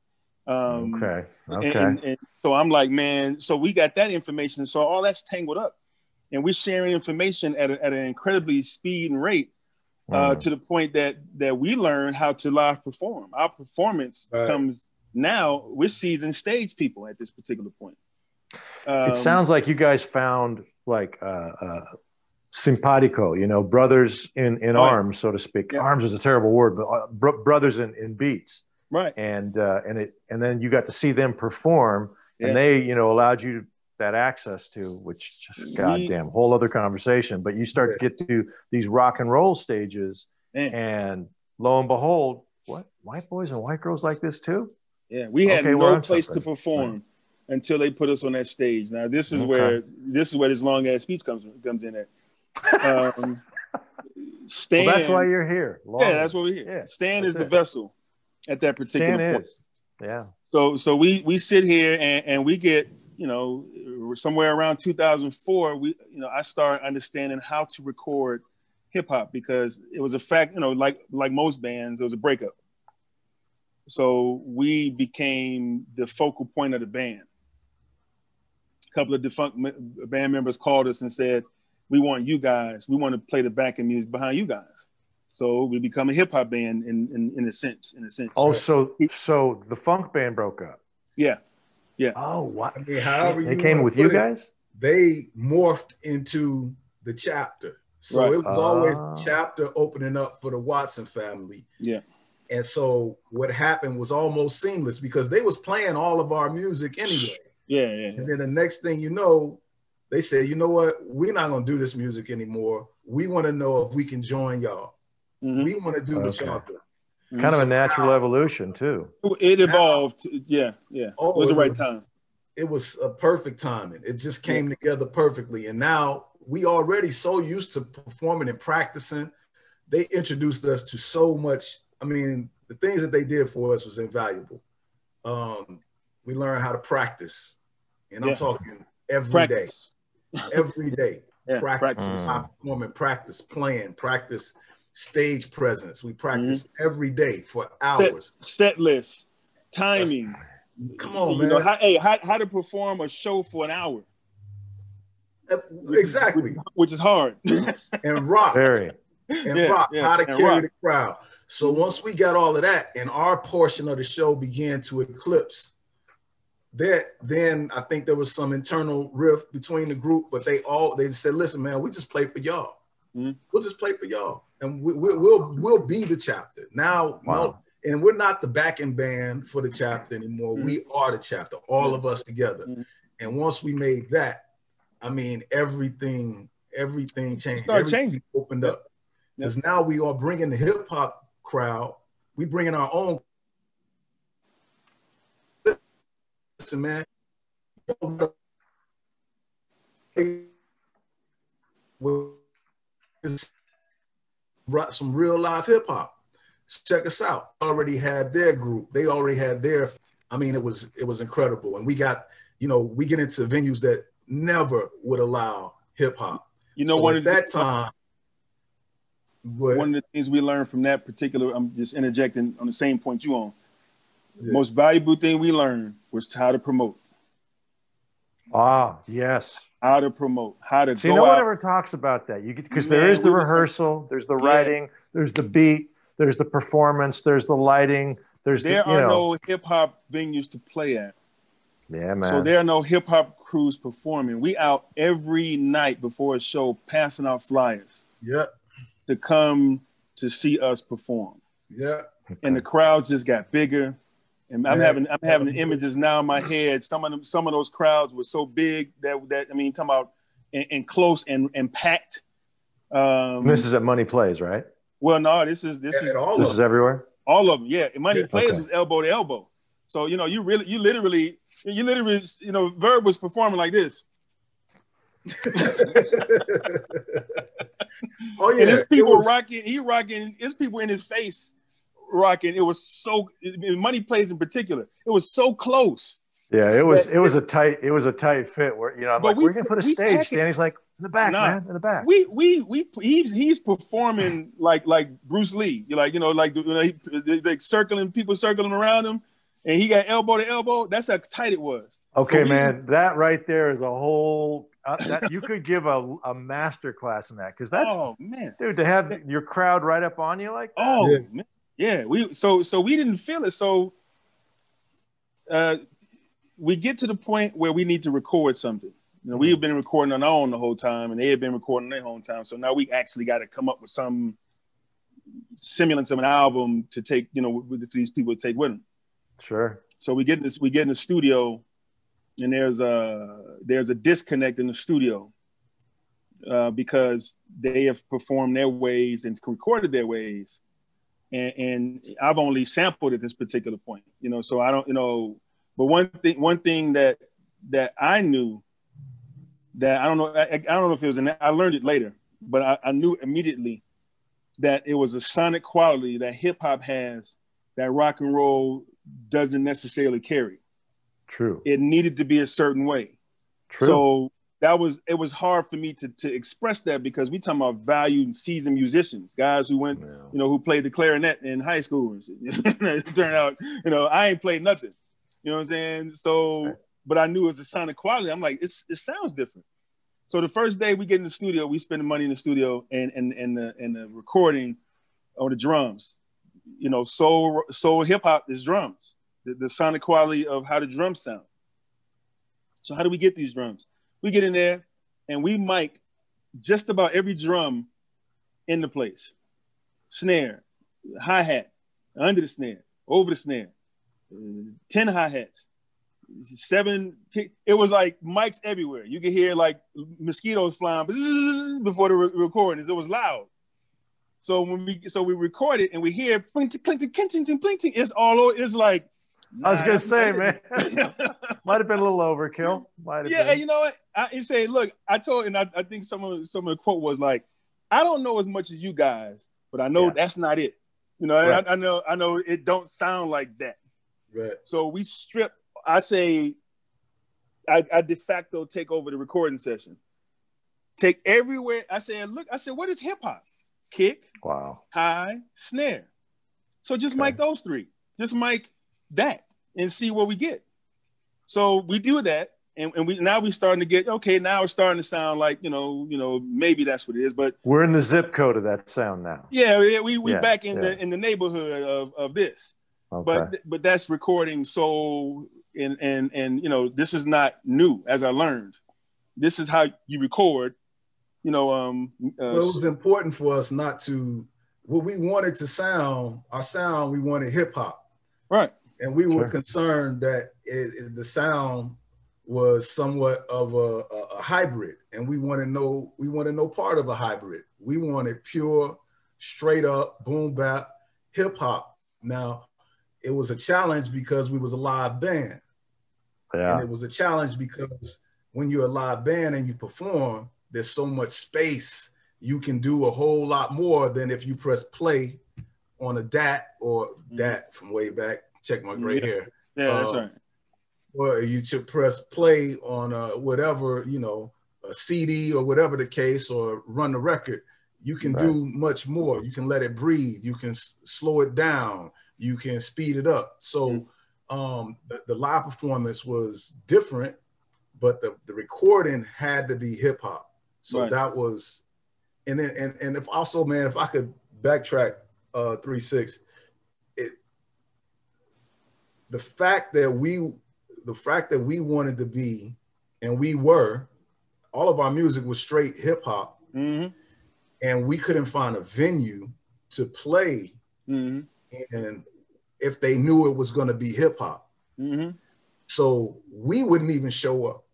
Okay. And so I'm like, man, so we got that information. So all that's tangled up. And we're sharing information at an incredibly speed and rate to the point that we learn how to live perform. Our performance comes now, we're seasoned stage people at this particular point. It sounds like you guys found simpatico, brothers in arms, so to speak. Yeah. Arms is a terrible word, but brothers in beats. Right. And then you got to see them perform, and they, allowed you that access to, which just goddamn whole other conversation. But you start to get to these rock and roll stages, and lo and behold, what? White boys and white girls like this too? Yeah, we had Okay, no place to perform right. until they put us on that stage. Now this is where this long ass speech comes in at. Stan, well, that's why you're here. Yeah, that's why we're here. Yeah, Stan is the vessel at that particular point. Yeah. So we sit here and we get, you know, somewhere around 2004, I started understanding how to record hip hop, because it was a fact, you know, like most bands, it was a breakup. So we became the focal point of the band. A couple of defunct band members called us and said, we want to play the backing music behind you guys. So we become a hip hop band in a sense. Oh, so the funk band broke up. Yeah. Oh, what? I mean, however they came with you guys? They morphed into the Chapter. So it was always the Chapter opening up for the Watson family. Yeah. And so what happened was almost seamless, because they was playing all of our music anyway. Yeah. And then the next thing you know, they said, you know what? We're not going to do this music anymore. We want to know if we can join y'all. Mm-hmm. We want to do what y'all do. Kind of a natural evolution too. It evolved. Yeah. It was the right time. It was a perfect timing. It just came together perfectly. And now we already so used to performing and practicing. They introduced us to so much. I mean, the things that they did for us was invaluable. We learned how to practice. And I'm talking every day. Every day. Practice. Performing, practice playing, practice stage presence. We practice every day for hours. Set list, timing. Come on, man. You know, how to perform a show for an hour. Exactly. Which is hard. And rock. Very. And rock. How to carry the crowd. So once we got all of that and our portion of the show began to eclipse, then I think there was some internal rift between the group, but they said, listen, man, we just play for y'all. Mm-hmm. We'll just play for y'all. And we'll be the Chapter. Now, no, and we're not the backing band for the Chapter anymore. Mm-hmm. We are the Chapter, all of us together. Mm-hmm. And once we made that, I mean, everything changed. Everything opened up. Because now we are bringing the hip hop crowd. We bringing our own. Listen, man. Some real live hip hop. Check us out. Already had their group. They already had their. I mean, it was incredible. And we got, we get into venues that never would allow hip hop. One of the things we learned from that particular, I'm just interjecting on the same point you on. The most valuable thing we learned was how to promote. Ah, yes. How to promote, how to go out. No one ever talks about that. Because there is the rehearsal, there's the writing, there's the beat, there's the performance, there's the lighting. There are no hip hop venues to play at. Yeah, man. So there are no hip hop crews performing. We out every night before a show passing out flyers. Yep. To come to see us perform. Yeah. And the crowds just got bigger. And I'm having the images now in my head. Some of those crowds were so big that I mean, talking about and close and packed. This is at Money Plays, right? Well, no, this is everywhere. All of them, yeah. And Money Plays was elbow to elbow. So you literally, Verb was performing like this. Oh yeah, and his people rocking. He rocking. His people in his face rocking. It was so. Money Plays in particular. It was so close. Yeah, it was a tight fit. Where I'm like, we're gonna put a stage. Danny's like, in the back, man, in the back. He's performing like Bruce Lee. You're like, people circling around him, and he got elbow to elbow. That's how tight it was. Okay, man, that right there is a whole. You could give a master class in that, because that's dude, to have your crowd right up on you like that. Oh man. Yeah, so we didn't feel it. So we get to the point where we need to record something. We have been recording on our own the whole time, and they had been recording their own time. So now we actually got to come up with some semblance of an album to take, for these people to take with them. Sure. So we get in the studio, and there's a disconnect in the studio because they have performed their ways and recorded their ways. and I've only sampled at this particular point, you know, so I don't, you know, but one thing that I knew that I don't know if it was I learned it later, but I knew immediately that it was a sonic quality that hip hop has that rock and roll doesn't necessarily carry. True. It needed to be a certain way. True. So it was hard for me to express that, because we talking about valued seasoned musicians, guys who went, you know, who played the clarinet in high school and shit. It turned out, you know, I ain't played nothing. You know what I'm saying? So, but I knew it was a sonic quality. I'm like, it sounds different. So the first day we get in the studio, we spend the money in the studio and the recording on the drums. You know, soul hip hop is drums. The sonic quality of how the drums sound. So how do we get these drums? We get in there and we mic just about every drum in the place. Snare, hi-hat, under the snare, over the snare, 10 hi-hats, 7 kick. It was like mics everywhere. You could hear like mosquitoes flying before the recordings. It was loud. So we record it and we hear clinking, blinking. It's all over. It's like, I was gonna say, man, might have been a little overkill. Yeah, you know what? I say, look, I told, and I think some of the quote was like, I don't know as much as you guys, but I know that's not it. You know, right. I know it don't sound like that. Right. So we strip. I say, I de facto take over the recording session. Take everywhere. I said, what is hip hop? Kick, hi, snare. So just mic those 3. Just mic that and see what we get. So we do that, and we starting to get now it's starting to sound like you know maybe that's what it is, but we're in the zip code of that sound now. We back in the neighborhood of this. But that's recording. So and you know, this is not new, as I learned. This is how you record. You know, well, it was important for us not to, what we wanted to sound, our sound, we wanted hip hop. Right. And we were concerned that the sound was somewhat of a hybrid, and we wanted no part of a hybrid. We wanted pure, straight up, boom bap, hip hop. Now, it was a challenge because we was a live band. Yeah. And it was a challenge because when you're a live band and you perform, there's so much space. You can do a whole lot more than if you press play on a DAT or DAT from way back. Check my gray hair. Yeah, that's right. Or you should press play on whatever, you know, a CD or whatever the case, or run the record. You can do much more. You can let it breathe. You can slow it down. You can speed it up. So the live performance was different, but the recording had to be hip hop. So that was, and then and if also, man, if I could backtrack 3-6, the fact that we wanted to be, and we were, all of our music was straight hip hop, and we couldn't find a venue to play, and if they knew it was going to be hip hop, so we wouldn't even show up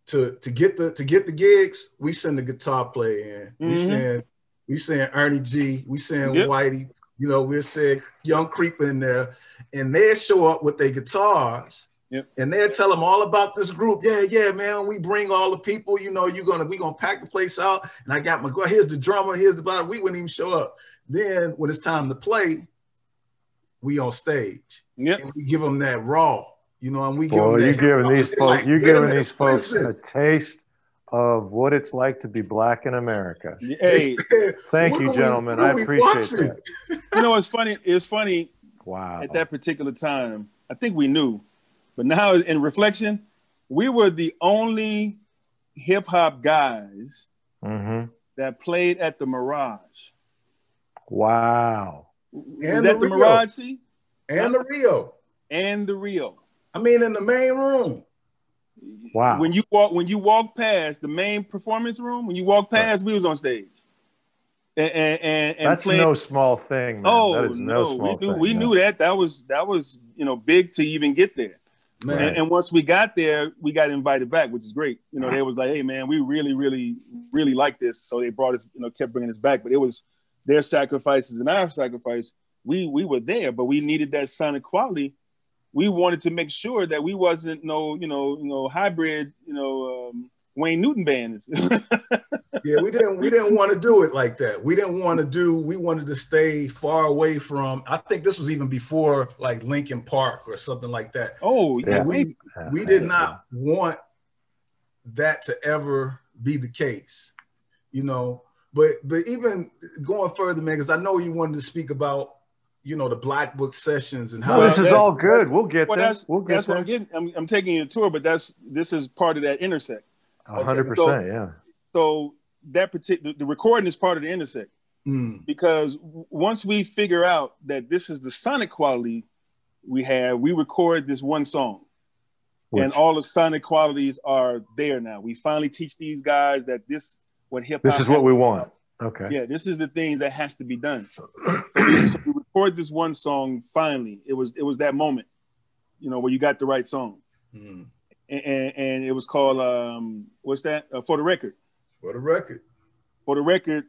to get the gigs. We send the guitar player in, we send Ernie G, we send Whitey. You know, we'll say Young Creeper in there, and they'll show up with their guitars, and they'll tell them all about this group. Yeah, man, we bring all the people. You know, we gonna pack the place out, and I got here's the drummer, here's the bottom. We wouldn't even show up. Then when it's time to play, we on stage, and we give them that raw. You know, and we give them. You're giving these folks a taste of what it's like to be black in America. Hey, thank you, gentlemen. I appreciate that. You know, it's funny. Wow. At that particular time, I think we knew, but now in reflection, we were the only hip hop guys that played at the Mirage. Wow. Was that the Mirage? See? And the Rio. And the Rio. I mean, in the main room. Wow. When you walk past the main performance room, we was on stage. And that's playing. No small thing, man. Oh, that is no small thing. We knew that was you know, big to even get there. Man. And once we got there, we got invited back, which is great. You know, they was like, hey man, we really, really, really like this. So they brought us, you know, kept bringing us back. But it was their sacrifices and our sacrifice we were there, but we needed that sonic quality. We wanted to make sure that we wasn't no hybrid, Wayne Newton band. Yeah, we didn't want to do it like that. We wanted to stay far away from, I think this was even before like Linkin Park or something like that. Oh, yeah. We did not want that to ever be the case, but even going further, man, because I know you wanted to speak about, the Black Book sessions and how this is all good. We'll get there. That's what I'm getting. I'm taking you a tour, but this is part of that intersect. 100%, yeah. So that particular, the recording is part of the intersect, because once we figure out that this is the sonic quality we have, we record this one song, and all the sonic qualities are there now. We finally teach these guys that what hip hop. This is what we want. Okay. Yeah, this is the things that has to be done. So we record this one song. Finally, it was that moment, where you got the right song, and it was called what's that? For the Record. For the Record. For the Record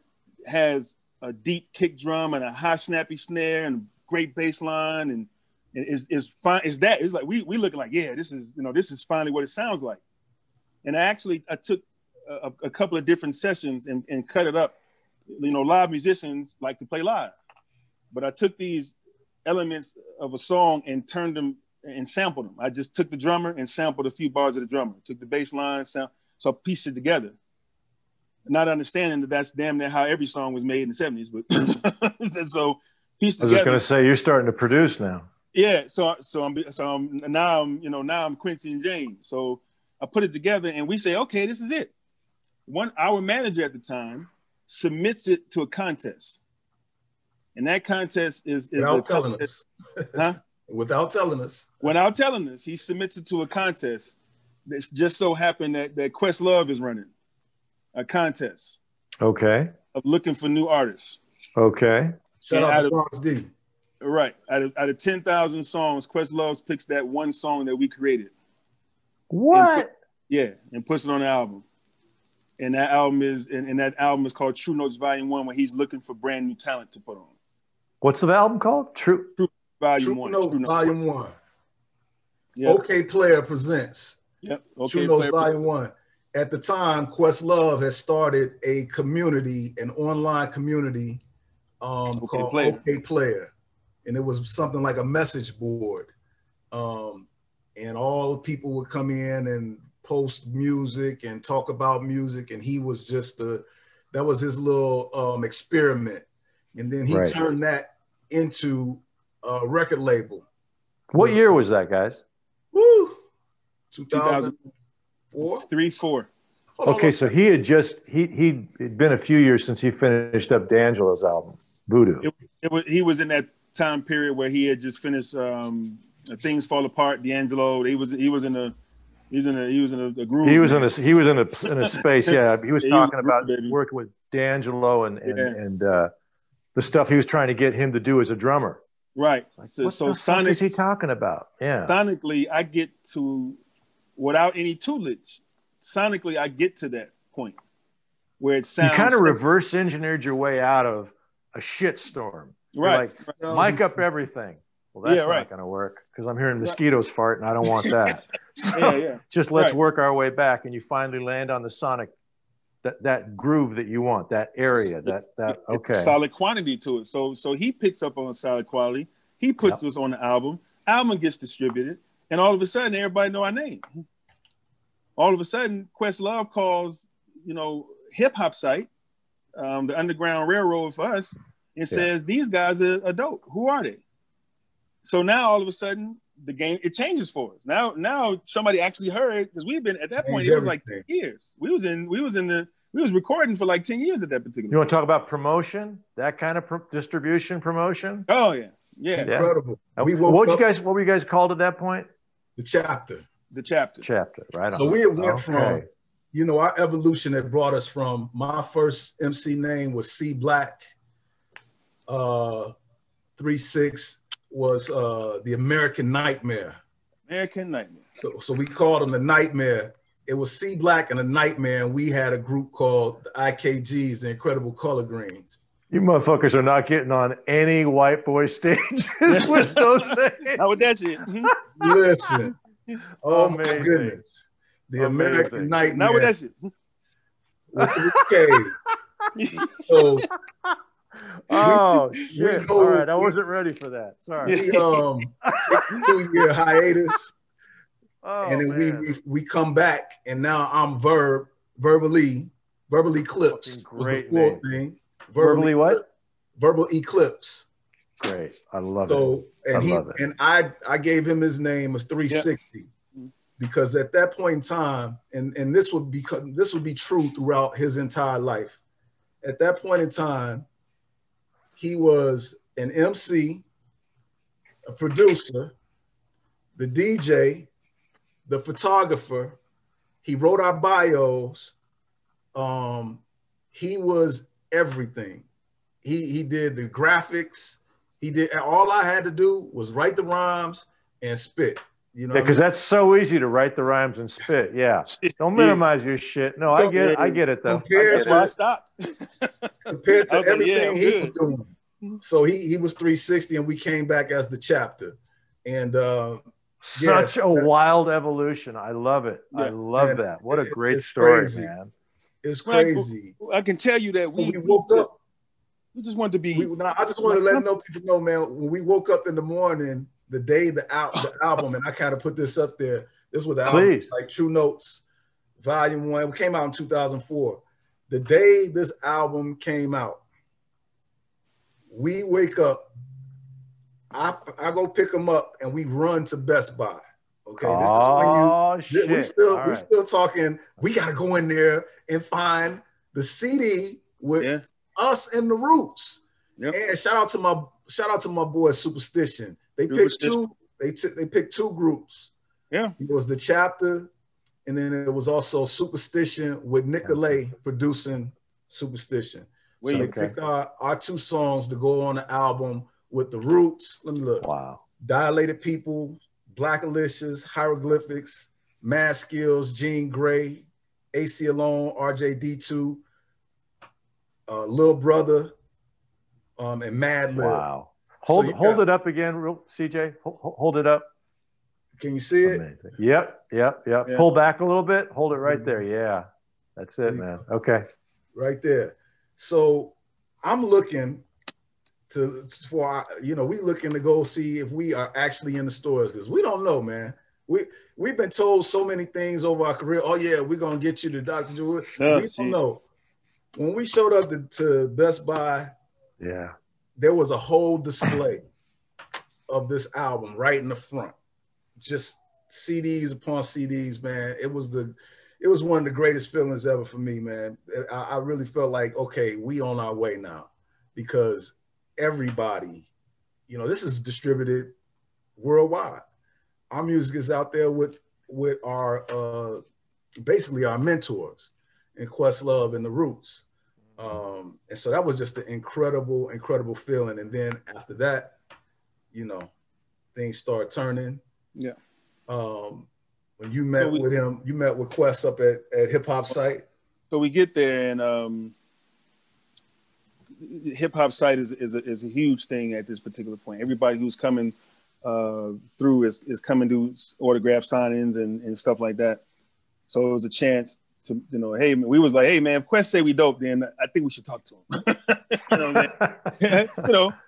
has a deep kick drum and a high snappy snare and great bass line, and it's fine. It's like we looking like, yeah, this is finally what it sounds like. And I took a couple of different sessions and cut it up. Live musicians like to play live, but I took these elements of a song and turned them and sampled them. I just took the drummer and sampled a few bars of the drummer, took the bass line, so I pieced it together. Not understanding that that's damn near how every song was made in the 70s, but so pieced together. I was just gonna say, you're starting to produce now. Yeah, so I'm Quincy and James. So I put it together and we say, okay, this is it. Our manager at the time submits it to a contest, and that contest is without telling us. Huh? Without telling us, he submits it to a contest. It's just so happened that Questlove is running a contest. Okay. Of looking for new artists. Okay. Shout out to Bronx D. Right. Out of 10,000 songs, Questlove picks that one song that we created. What? And puts it on the album. And that album is called True Notes Volume 1, where he's looking for brand new talent to put on. What's the album called? True Volume 1. True Notes Volume 1. Yep. Okayplayer presents. Yep. True Notes Volume 1. At the time, Questlove has started a community, an online community called Okayplayer. And it was something like a message board. And all the people would come in and post music and talk about music, and he was that was his little experiment, and then he turned that into a record label. What year was that, guys? 2004? 3-4. Okay, so he'd been a few years since he finished up D'Angelo's album, Voodoo. He was in that time period where he had just finished Things Fall Apart, D'Angelo. He was in a groove. He was in a space. Yeah, he was talking about working with D'Angelo and the stuff he was trying to get him to do as a drummer. Right. What is he talking about? Yeah. Sonically, I get to, without any tutelage, sonically I get to that point where it sounds. You kind of reverse engineered your way out of a shitstorm. Right. You're like, mic up everything. Well, that's not going to work because I'm hearing mosquitoes fart and I don't want that. So just let's work our way back, and you finally land on the sonic, that groove that you want, that area, that okay. Solid quantity to it. So he picks up on solid quality. He puts us on the album. Album gets distributed, and all of a sudden, everybody know our name. All of a sudden, Questlove calls, hip hop site, the Underground Railroad for us, and says these guys are dope. Who are they? So now all of a sudden the game, it changes for us. Now somebody actually heard, because we've been at that point, it was like 10 years. We was recording for like 10 years at that particular. You want to talk about promotion? That kind of distribution promotion? Oh yeah. Incredible. What were you guys called at that point? The Chapter. Chapter, right on. So we went from, our evolution that brought us from, my first MC name was C Black. 3-6 was the American Nightmare. So we called him the Nightmare. It was C Black and the Nightmare, and we had a group called the IKGs, the Incredible Color Greens. You motherfuckers are not getting on any white boy stages with those names. How would that shit? Listen. Oh Amazing. my goodness. The American Nightmare. Now with that shit. With 3K. So shit. All right, I wasn't ready for that. Sorry. We take a 2-year hiatus. And then man. we come back, and now I'm verbally eclipse was the fourth thing. Verbally what? Verbal eclipse. Great. I love it. And I gave him his name as 3Sixty because at that point in time, and this would be true throughout his entire life. At that point in time, he was an MC, a producer, the DJ, the photographer. He wrote our bios. He was everything. He did the graphics. He did, all I had to do was write the rhymes and spit. You know, because that's so easy to write the rhymes and spit. Yeah, don't minimize your shit. No, I get it though. That's why I stopped. Compared to everything he was doing, so he was 360, and we came back as the chapter, and such a wild evolution. I love it. I love that. What a great story, crazy. Man. It's crazy. I can tell you that we woke up. We just wanted to be. I just want to let people know, man. When we woke up in the morning, the day the album, and I kind of put this up there. This was the album, like True Notes, Volume 1. It came out in 2004. The day this album came out, we wake up. I go pick them up, and we run to Best Buy. Okay, we still talking. We gotta go in there and find the CD with us and the Roots. Yep. And shout out to my boy Supastition. They picked two. They picked two groups. Yeah, it was the chapter, and then it was also Supastition with Nicolay producing Supastition. So they picked our two songs to go on the album with the Roots. Let me look. Wow. Dilated Peoples, Black Alicia's, Hieroglyphics, Mad Skills, Jean Grae, Aceyalone, RJD2, Lil Brother, and Mad Lib. Wow. Hold it up again, CJ. Hold it up. Can you see it? Amazing. Yep. Pull back a little bit. Hold it right there. Yeah. That's it, man. Okay. Right there. So I'm looking we looking to go see if we are actually in the stores, because we don't know, man. We've been told so many things over our career. Oh yeah, we're gonna get you to Dr. Drew. We don't know. When we showed up to Best Buy, there was a whole display of this album right in the front. Just CDs upon CDs, man. It was one of the greatest feelings ever for me, man. I really felt like, okay, we on our way now, because everybody, this is distributed worldwide. Our music is out there with our basically our mentors in Questlove and the Roots. And so that was just an incredible feeling. And then after that, things start turning. Yeah. When you met with him, you met with Quest up at Hip Hop Site. So we get there, and Hip Hop Site is a huge thing at this particular point. Everybody who's coming through is coming to autograph signings and stuff like that. So it was a chance to, hey, we was like, hey man, if Quest say we dope, then I think we should talk to him.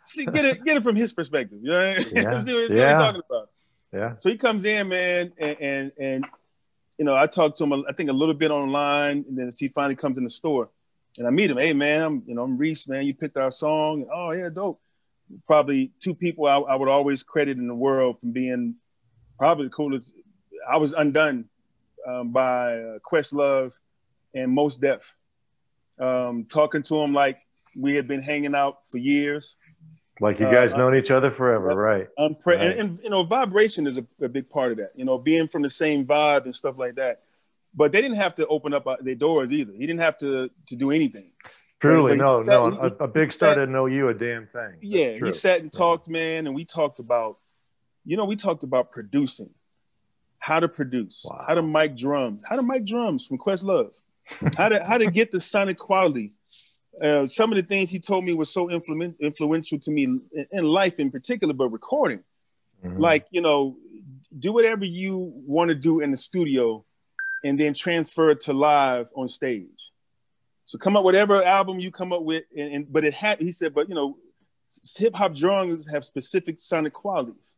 See, get it from his perspective. See what he's talking about. Yeah. So he comes in, man, and I talked to him, I think a little bit online, and then he finally comes in the store, and I meet him. Hey man, I'm Reese, man. You picked our song. Oh yeah, dope. Probably two people I would always credit in the world from being probably the coolest. I was undone by Questlove and Mos Def. Talking to him like we had been hanging out for years. Like you guys known each other forever, right? And vibration is a big part of that. Being from the same vibe and stuff like that. But they didn't have to open up their doors either. He didn't have to do anything. Truly, a big star didn't know you a damn thing. Yeah, he sat and talked, man, and we talked about, producing, how to produce, how to mic drums from Questlove, how to get the sonic quality some of the things he told me was so influential to me in life in particular, but recording. Like, you know, do whatever you want to do in the studio and then transfer it to live on stage. So come up with whatever album you come up with, but it had, he said, but you know, hip hop drawings have specific sonic qualities.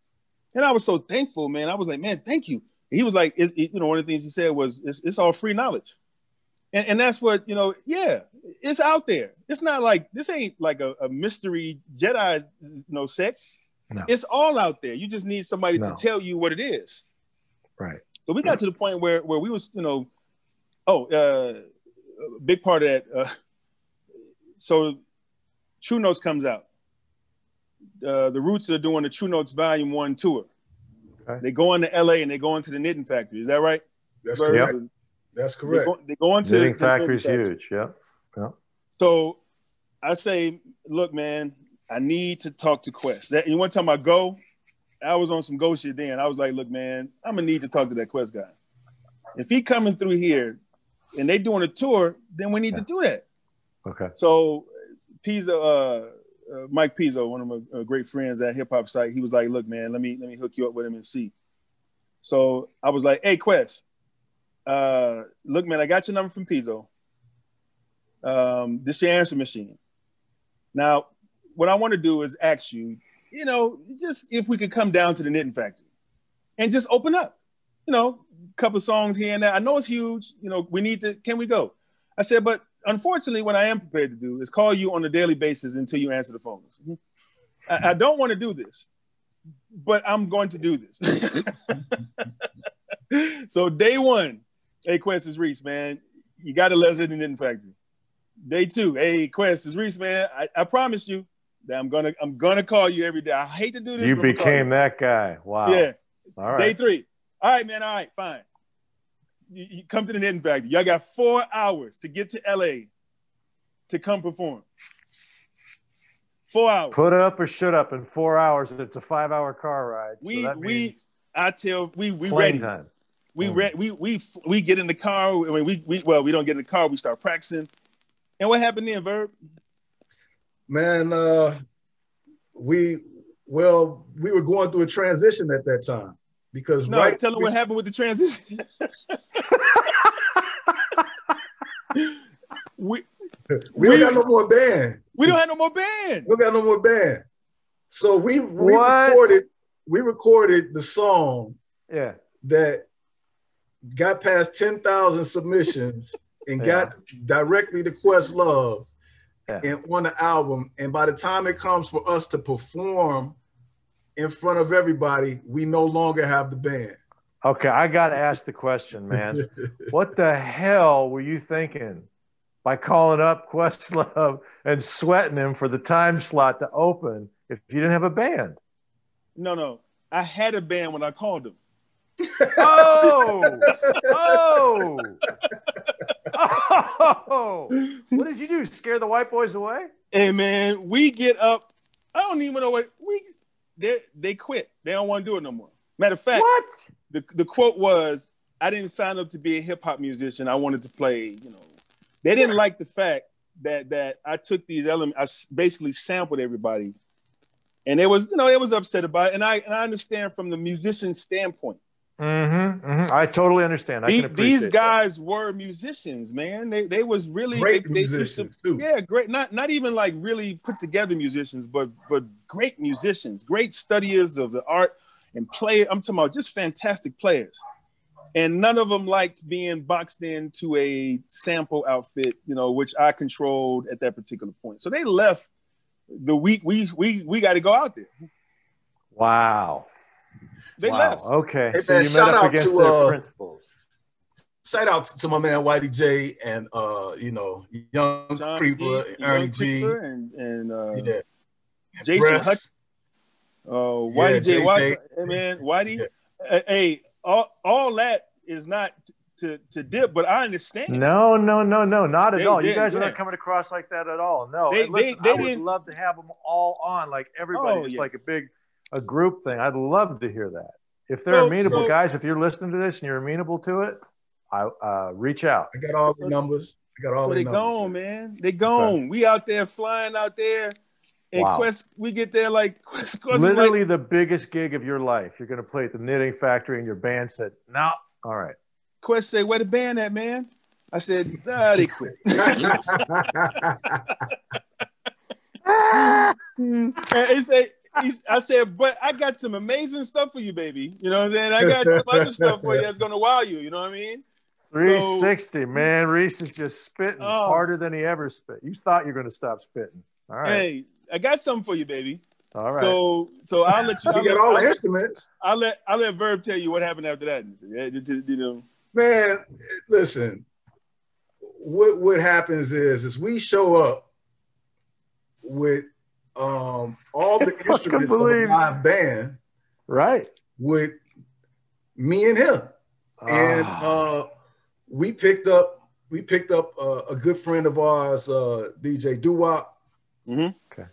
And I was so thankful, man. I was like, man, thank you. He was like, you know, one of the things he said was, it's all free knowledge. And that's what, you know, yeah, it's out there. It's not like, this ain't like a mystery Jedi, you know, sect. No. It's all out there. You just need somebody to tell you what it is. Right. So we got to the point where we was, you know, a big part of that. So True Notes comes out. The Roots are doing the True Notes Volume 1 tour. Okay. They go into LA and they go into the Knitting Factory. Is that right? That's correct. Yep. That's correct. They go into Knitting Factory is huge. Yep. So I say, look, man, I need to talk to Quest. You want to talk about Go? I was on some Go shit then. I was like, look, man, I'm gonna need to talk to that Quest guy. If he coming through here and they doing a tour, then we need to do that. Okay. So Pizzo, Mike Pizzo, one of my great friends at Hip Hop Site, he was like, look, man, let me hook you up with him and see. So I was like, hey, Quest, look, man, I got your number from Pizzo. This is your answer machine. Now, what I want to do is ask you, you know, just if we could come down to the Knitting Factory and just open up, you know, a couple of songs here and there. I know it's huge. You know, can we go? I said, but unfortunately, what I am prepared to do is call you on a daily basis until you answer the phones. I don't want to do this, but I'm going to do this. So day one, hey, Quest, is Reese, man. You got to let us in the Knitting Factory. Day two, hey, Quest, is Reese, man. I promised you that I'm gonna call you every day. I hate to do this. You became that guy. Wow. Yeah. All right. Day three. All right, man. All right, fine. You come to the Knitting Factory. Y'all got 4 hours to get to LA to come perform. 4 hours. Put up or shut up in 4 hours. It's a 5-hour car ride. We ready. Time. We get in the car. I mean, we don't get in the car. We start practicing. And what happened then, Verb? Man, we were going through a transition at that time because tell them what happened with the transition. we don't got no more band. We don't have no more band. We don't got no more band. So we recorded the song that got past 10,000 submissions and got directly to Questlove and on the album. And by the time it comes for us to perform in front of everybody, we no longer have the band. Okay, I got to ask the question, man. What the hell were you thinking by calling up Questlove and sweating him for the time slot to open if you didn't have a band? No. I had a band when I called him. Oh! What did you do? Scare the white boys away? Hey, man, we get up. I don't even know what they quit. They don't want to do it no more. Matter of fact, what? The quote was, I didn't sign up to be a hip hop musician. I wanted to play, you know. They didn't like the fact that I took these elements, I basically sampled everybody. And it was upset about it. And I understand from the musician standpoint. I totally understand. These guys were musicians, man. They was really great musicians too. Yeah, great. Not even like really put together musicians, but great musicians, great studiers of the art and play. I'm talking about just fantastic players. And none of them liked being boxed into a sample outfit, you know, which I controlled at that particular point. So they left the week we got to go out there. Wow. They left. Okay. Hey, so man, you met up against their principles. Shout out to my man Whitey J and Young John Creeper, P, Ernie G, and Jason Hutch. Whitey J. Hey, man, Whitey. Yeah. Hey, all that is not to dip, but I understand. No, not at all. You guys are not coming across like that at all. No, I would love to have them all on, like everybody, like a group thing. I'd love to hear that. If they're amenable, guys, if you're listening to this and you're amenable to it, reach out. I got all the numbers. got all so their they numbers, gone, man. They gone. Okay. We out there flying out there. And Wow. Quest, we get there like Quest Literally like, the biggest gig of your life. You're going to play at the Knitting Factory, and your band said, "No, all right." Quest say, "Where the band at, man?" I said, they quit. And I said, "But I got some amazing stuff for you, baby. You know what I'm saying? I got some other stuff for you that's gonna wow you. You know what I mean?" 360, man. Reese is just spitting harder than he ever spit. You thought you were going to stop spitting. All right. Hey, I got something for you, baby. All right. So I'll let you. You got all the instruments. I'll let Verb tell you what happened after that. You know, man. Listen, what happens is we show up with all the instruments of a live band, right? With me and him, and we picked up a good friend of ours, DJ Doo-Wop. Mm-hmm. Okay.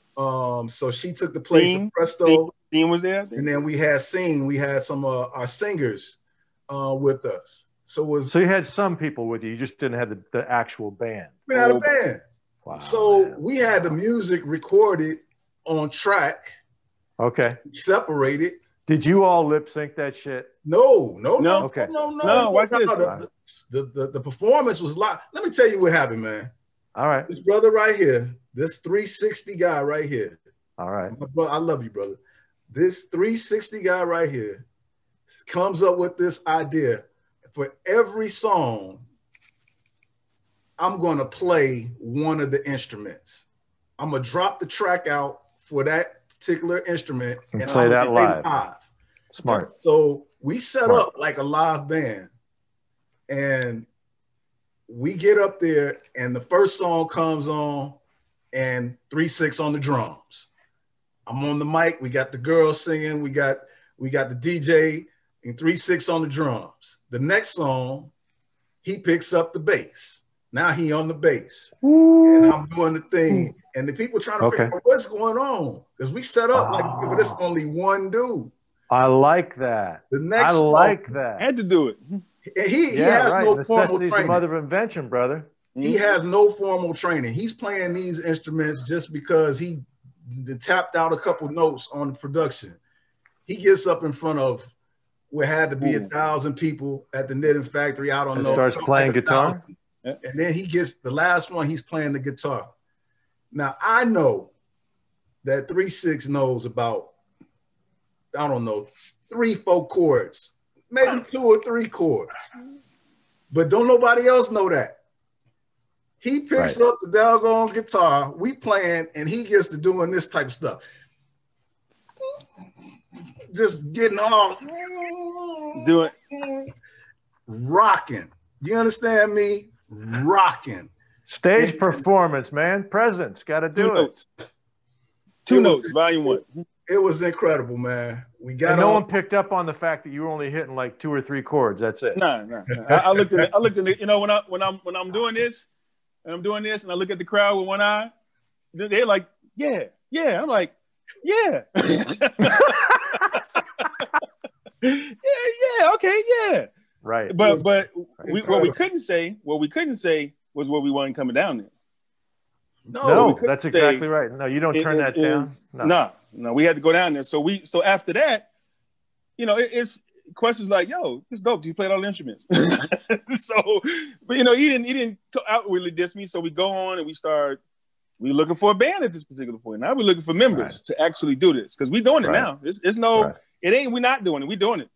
So she took the place of Presto. Dean was there, and then we had some our singers with us. So you had some people with you. You just didn't have the actual band. We had a band. Wow. So we had the music recorded on track. Okay. Separated. Did you all lip sync that shit? No. Okay. No. Watch this. The performance was live. Let me tell you what happened, man. All right. This brother right here, this 360 guy right here. All right. I love you, brother. This 360 guy right here comes up with this idea. For every song, I'm going to play one of the instruments. I'm going to drop the track out for that particular instrument and play that live. Smart. So we set up like a live band, and we get up there, and the first song comes on, and 3-6 on the drums. I'm on the mic. We got the girls singing. We got the DJ and 3-6 on the drums. The next song, he picks up the bass. Now he on the bass. Ooh. And I'm doing the thing. And the people trying to figure out what's going on. Because we set up like there's only one dude. I like that. The next song, like that. Had to do it. He has no formal training. The mother of invention, brother. He has no formal training. He's playing these instruments just because he tapped out a couple notes on the production. He gets up in front of what had to be 1,000 people at the Knitting Factory. I don't know. Starts playing guitar. And then he gets the last one. He's playing the guitar. Now I know that 3-6 knows about, I don't know, 3-4 chords, maybe 2 or 3 chords, but don't nobody else know that. He picks up the doggone guitar, we playing, and he gets to doing this type of stuff. Just getting all do it, rocking. Do you understand me? Rocking. Stage performance, man. Presence, got to do it. Two notes, volume 1. It was incredible, man. We got. And no one picked up on the fact that you were only hitting like 2 or 3 chords. That's it. No. I looked at it. You know, when I'm doing this, and I'm doing this, and I look at the crowd with one eye, they're like, yeah. I'm like, yeah. yeah, okay, yeah. Right. But what we couldn't say was what we weren't coming down there. No, that's exactly right. No, you don't turn that down. No, we had to go down there. So after that, you know, it's questions like, yo, it's dope. Do you play all the instruments? But you know, he didn't outwardly diss me. So we go on and we're looking for a band at this particular point. Now we're looking for members to actually do this because we're doing it now. It's no, it ain't, we're not doing it. We're doing it.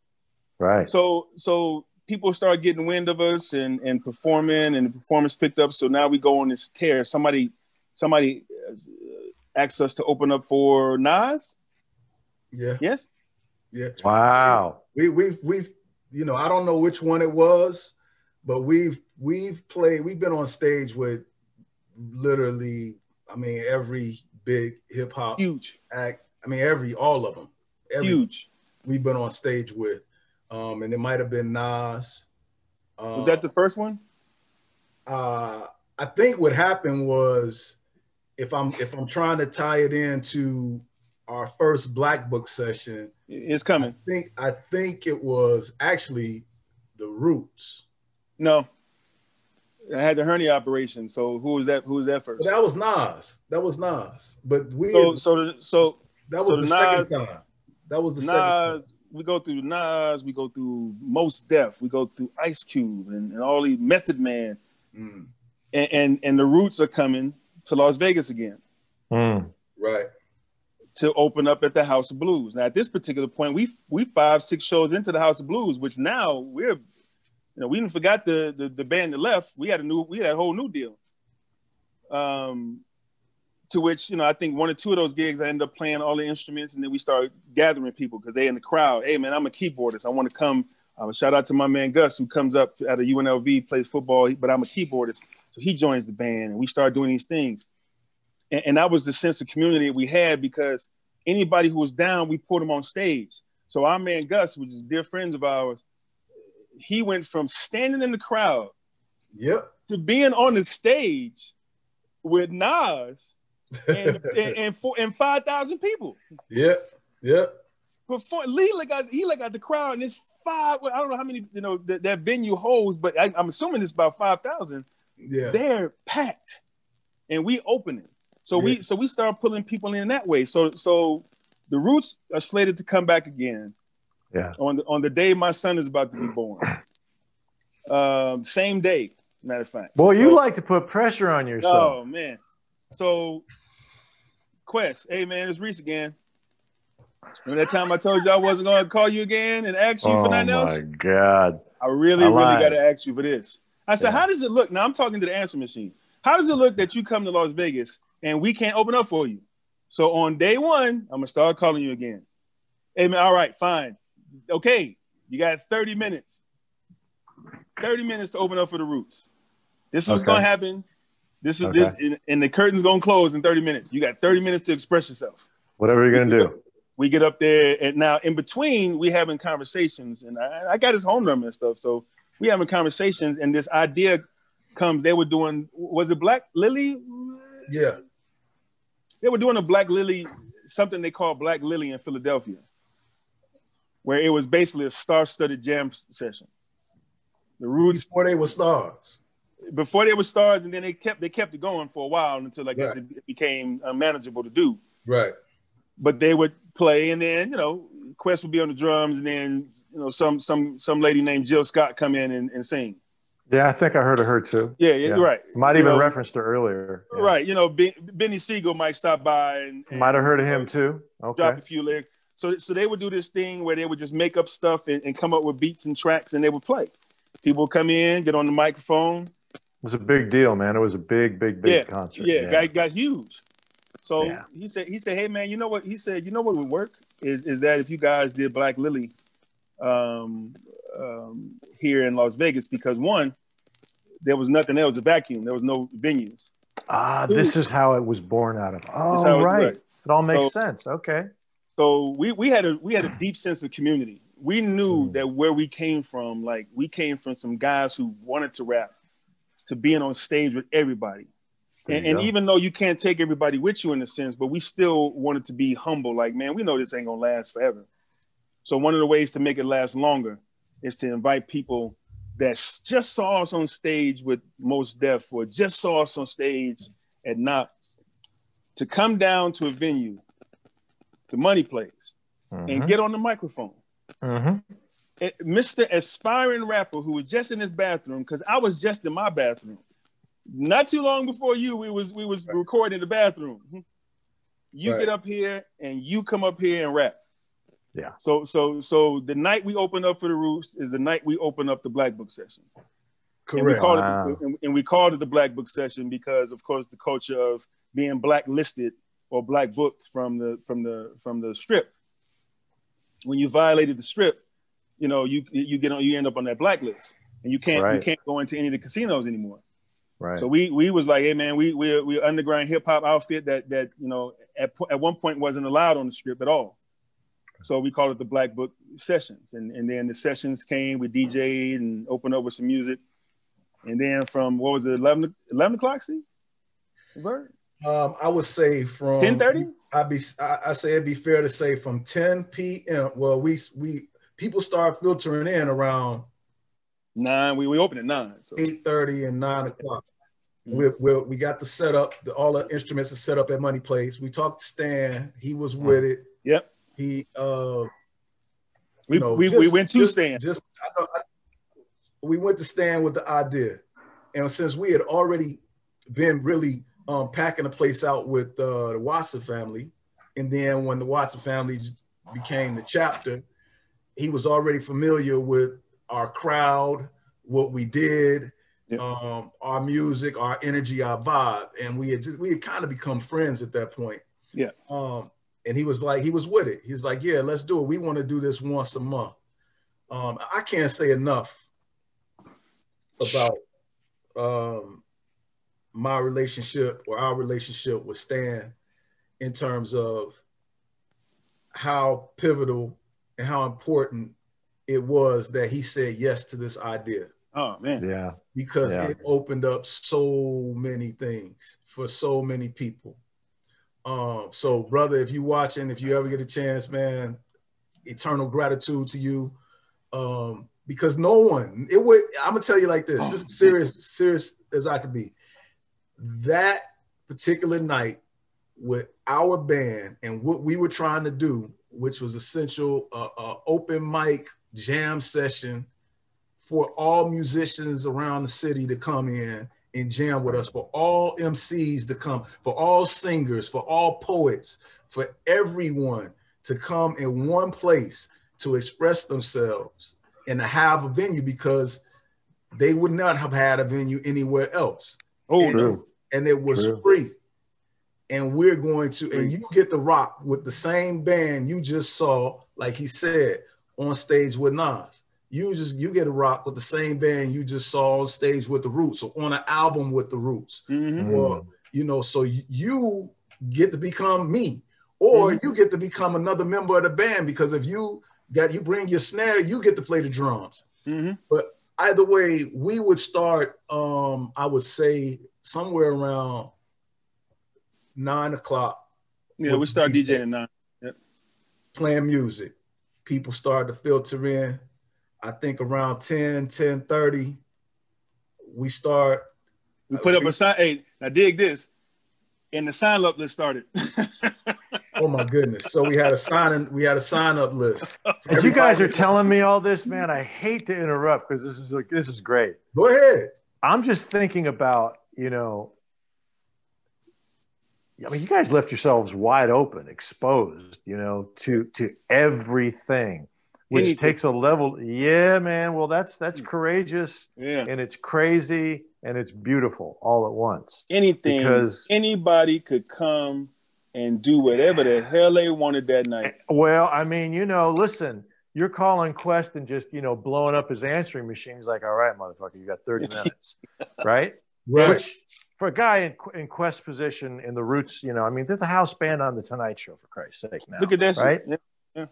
Right. So people start getting wind of us and performing, and the performance picked up. So now we go on this tear. Somebody asked us to open up for Nas. Yeah. Yes. Yeah. Wow. We've you know, I don't know which one it was, but we've been on stage with literally, I mean, every big hip hop act. I mean, all of them. Huge. We've been on stage with, and it might have been Nas. Was that the first one? I think what happened was, if I'm trying to tie it into our first Black Book session, it's coming. I think it was actually the Roots. No. I had the hernia operation. So who was that? Who was that first? But that was Nas. That was Nas. But we that was the the second time. That was the Nas, second time. We go through Nas, we go through Mos Def, we go through Ice Cube and all these Method Man. Mm. And the Roots are coming to Las Vegas again. Mm. Right. To open up at the House of Blues. Now at this particular point, we 5-6 shows into the House of Blues, which now we're, we didn't forgot the band that left. We had a whole new deal. To which, I think 1 or 2 of those gigs, I ended up playing all the instruments, and then we started gathering people because they in the crowd. Hey man, I'm a keyboardist. I want to come. Shout out to my man Gus, who comes up at a UNLV, plays football, but I'm a keyboardist. So he joins the band, and we start doing these things. And that was the sense of community we had, because anybody who was down, we put them on stage. So our man Gus, which is dear friends of ours, he went from standing in the crowd, yep, to being on the stage with Nas and 5,000 people. Yep, yep. Before he look at the crowd, and it's 5. I don't know how many that venue holds, but I'm assuming it's about 5,000. Yeah, they're packed, and we open it. So we start pulling people in that way. So the Roots are slated to come back again. Yeah. On the day my son is about to be born. Same day, matter of fact. Boy, you like to put pressure on yourself. Oh man. So Quest, hey man, it's Reese again. Remember that time I told you I wasn't going to call you again and ask you for nothing else? Oh my God. I really got to ask you for this. I said, How does it look? Now I'm talking to the answer machine. How does it look that you come to Las Vegas and we can't open up for you? So on day 1, I'm going to start calling you again. Hey man, all right, fine. Okay, you got 30 minutes. 30 minutes to open up for the Roots. This is what's going to happen. This is this, and the curtain's going to close in 30 minutes. You got 30 minutes to express yourself. Whatever you're going to do. We get up there, and now in between, we having conversations, and I got his home number and stuff. So we having conversations, and this idea comes. They were doing, was it Black Lily? Yeah. They were doing a Black Lily, something they call Black Lily in Philadelphia, where it was basically a star-studded jam session. The Roots, before they were stars. Before they were stars, and then they kept it going for a while until I guess it became unmanageable to do. Right. But they would play, and then Quest would be on the drums, and then some lady named Jill Scott come in and sing. Yeah, I think I heard of her too. Yeah, you're right. Might even referenced her earlier. Yeah. Right. Benny Siegel might stop by and might have heard of him too. Okay. Drop a few lyrics. So they would do this thing where they would just make up stuff and come up with beats and tracks, and they would play. People would come in, get on the microphone. It was a big deal, man. It was a big concert. Yeah, got huge. So he said, hey man, you know what? He said, what would work is that if you guys did Black Lily here in Las Vegas, because one, there was nothing else, a vacuum. There was no venues. This is how it was born out of. Oh, right. It all makes sense. Okay. So we had a deep sense of community. We knew that where we came from, like we came from some guys who wanted to rap, to being on stage with everybody. And even though you can't take everybody with you in a sense, but we still wanted to be humble. Like, man, we know this ain't gonna last forever. So one of the ways to make it last longer is to invite people that just saw us on stage with Mos Def, or just saw us on stage at Knox, to come down to a venue, the Money Place, and get on the microphone. Mr. Aspiring rapper who was just in his bathroom, because I was just in my bathroom. Not too long before you, we was recording in the bathroom. You get up here and you come up here and rap. Yeah. So the night we open up for the Roots is the night we open up the Black Book session. Correct. And we called it the Black Book session because, of course, the culture of being blacklisted or black booked from the strip. When you violated the strip, you end up on that blacklist, and you can't go into any of the casinos anymore. Right. So we was like, hey man, we're underground hip hop outfit that at one point wasn't allowed on the strip at all. So we called it the Black Book Sessions, and then the sessions came. We DJ'd and opened up with some music, and then from what was it, 11 o'clock? See, Bird? I would say from 10:30. I say it'd be fair to say from 10 p.m. Well, people start filtering in around 9. We open at 9. So 8:30 and 9 o'clock. We got the setup. All the instruments are set up at Money Place. We talked to Stan. He was with it. Yep. He we went to Stan. We went to Stan with the idea, and since we had already been really packing the place out with the Watson family, and then when the Watson family became the chapter, he was already familiar with our crowd, what we did. Yep. Our music, our energy, our vibe, and we had kind of become friends at that point. Yeah. And he was with it. He's like, yeah, let's do it. We want to do this once a month. I can't say enough about my relationship or our relationship with Stan in terms of how pivotal and how important it was that he said yes to this idea. Oh man. Yeah. Because it opened up so many things for so many people. So brother, if you watching, if you ever get a chance, man, eternal gratitude to you. Because no one, I'm gonna tell you like this, this is serious as I could be. That particular night with our band and what we were trying to do, which was essential, open mic jam session for all musicians around the city to come in and jam with us, for all MCs to come, for all singers, for all poets, for everyone to come in one place to express themselves and to have a venue, because they would not have had a venue anywhere else. And it was free. And we're going to, and you get to rock with the same band you just saw, like he said, on stage with Nas. You get to rock with the same band you just saw on stage with the Roots, or on an album with the Roots. Or, so you get to become me, or you get to become another member of the band, because if you bring your snare, you get to play the drums. But either way, we would start, I would say somewhere around 9 o'clock. Yeah, we start DJing at 9. Yep. Playing music. People started to filter in. I think around 10:30, we put up a sign. Hey, now dig this. And the sign up list started. Oh my goodness. So we had a sign up list. As you guys are telling me all this, man, I hate to interrupt because this is great. Go ahead. I'm just thinking about, I mean, you guys left yourselves wide open, exposed, to everything. Which takes a level. Yeah, man. Well, that's courageous. Yeah. And it's crazy and it's beautiful all at once. Anybody could come and do whatever the hell they wanted that night. Well, I mean, listen, you're calling Quest and just, blowing up his answering machine. He's like, all right, motherfucker, you got 30 minutes. Right? Which for a guy in Quest's position in the Roots, I mean, they're the house band on the Tonight Show, for Christ's sake now. Look at that right? Shit. Yeah.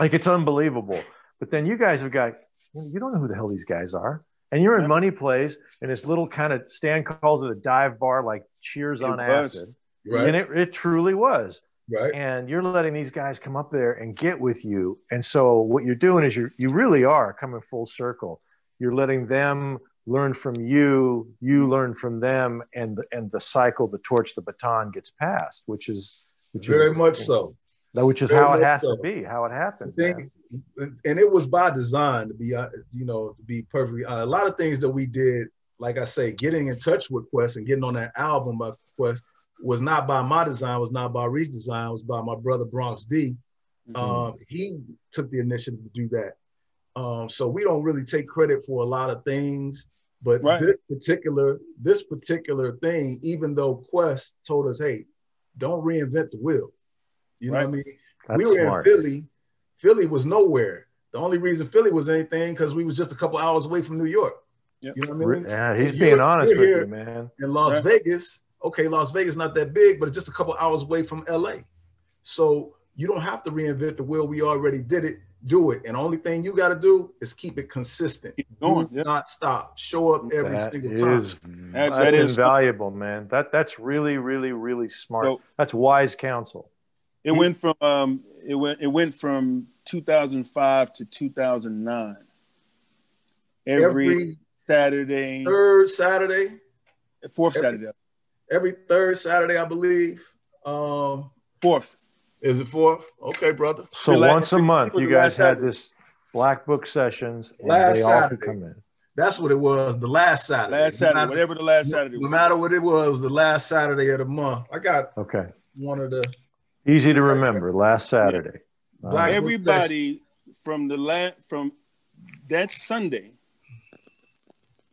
Like, it's unbelievable. But then you guys have got, you don't know who the hell these guys are. And you're in Money Place, and this little kind of, Stan calls it a dive bar, like Cheers on acid. Right. And it truly was. Right. And you're letting these guys come up there and get with you. And so what you're doing is you really are coming full circle. You're letting them learn from you, you learn from them, and the cycle, the torch, the baton gets passed, which is very much so. Which is how it has to be, how it happens. And it was by design, to be perfectly honest. A lot of things that we did, like I say, getting in touch with Quest and getting on that album by Quest was not by my design, was not by Reese's design, was by my brother Bronx D. He took the initiative to do that. So we don't really take credit for a lot of things, but this particular thing, even though Quest told us, hey, don't reinvent the wheel. You know what I mean? That's we were smart. in Philly. Philly was nowhere. The only reason Philly was anything because we was just a couple hours away from New York. Yep. You know what I mean? Yeah, he's being honest with you, man. In Las Vegas, okay, Las Vegas not that big, but it's just a couple hours away from LA. So you don't have to reinvent the wheel. We already did it. Do it. And the only thing you got to do is keep it consistent. Keep going. Do not stop. Show up every single time. That is invaluable, man. That's really, really, really smart. So, that's wise counsel. It went from 2005 to 2009. every Saturday. Third Saturday. Fourth Saturday. Every third Saturday, I believe. Fourth. Is it fourth? Okay, brother. So once a month, you guys had this Black Book sessions, and they all could come in. That's what it was, the last Saturday. Last Saturday, whatever the last Saturday was. No matter what it was, the last Saturday of the month. I got one of the... Easy to remember, last Saturday. Everybody from that Sunday,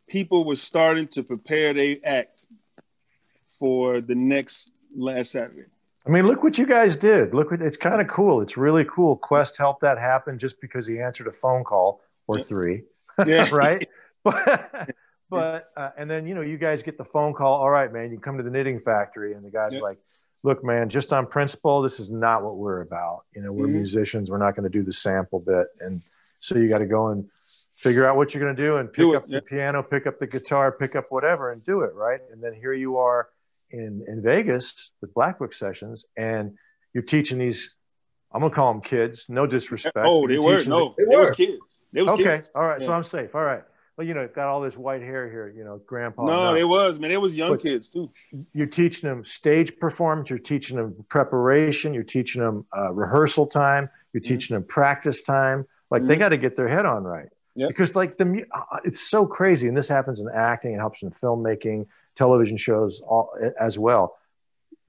people were starting to prepare their act for the next last Saturday. I mean, look what you guys did. It's kind of cool. It's really cool. Quest helped that happen just because he answered a phone call or three, right? But and then, you guys get the phone call. All right, man, you come to the knitting factory, and the guy's like, look, man, just on principle, this is not what we're about. We're musicians. We're not going to do the sample bit. And so you got to go and figure out what you're going to do and pick up the piano, pick up the guitar, pick up whatever and do it, right? And then here you are in Vegas with Black Book sessions, and you're teaching these, I'm going to call them kids, no disrespect. Oh, they were. No, they were kids. They was kids. All right, so I'm safe. All right. Well, got all this white hair here, grandpa. No, it was, man. It was young kids too. You're teaching them stage performance. You're teaching them preparation. You're teaching them rehearsal time. You're teaching them practice time. Like they got to get their head on right. Yeah. Because it's so crazy. And this happens in acting. It helps in filmmaking, television shows as well.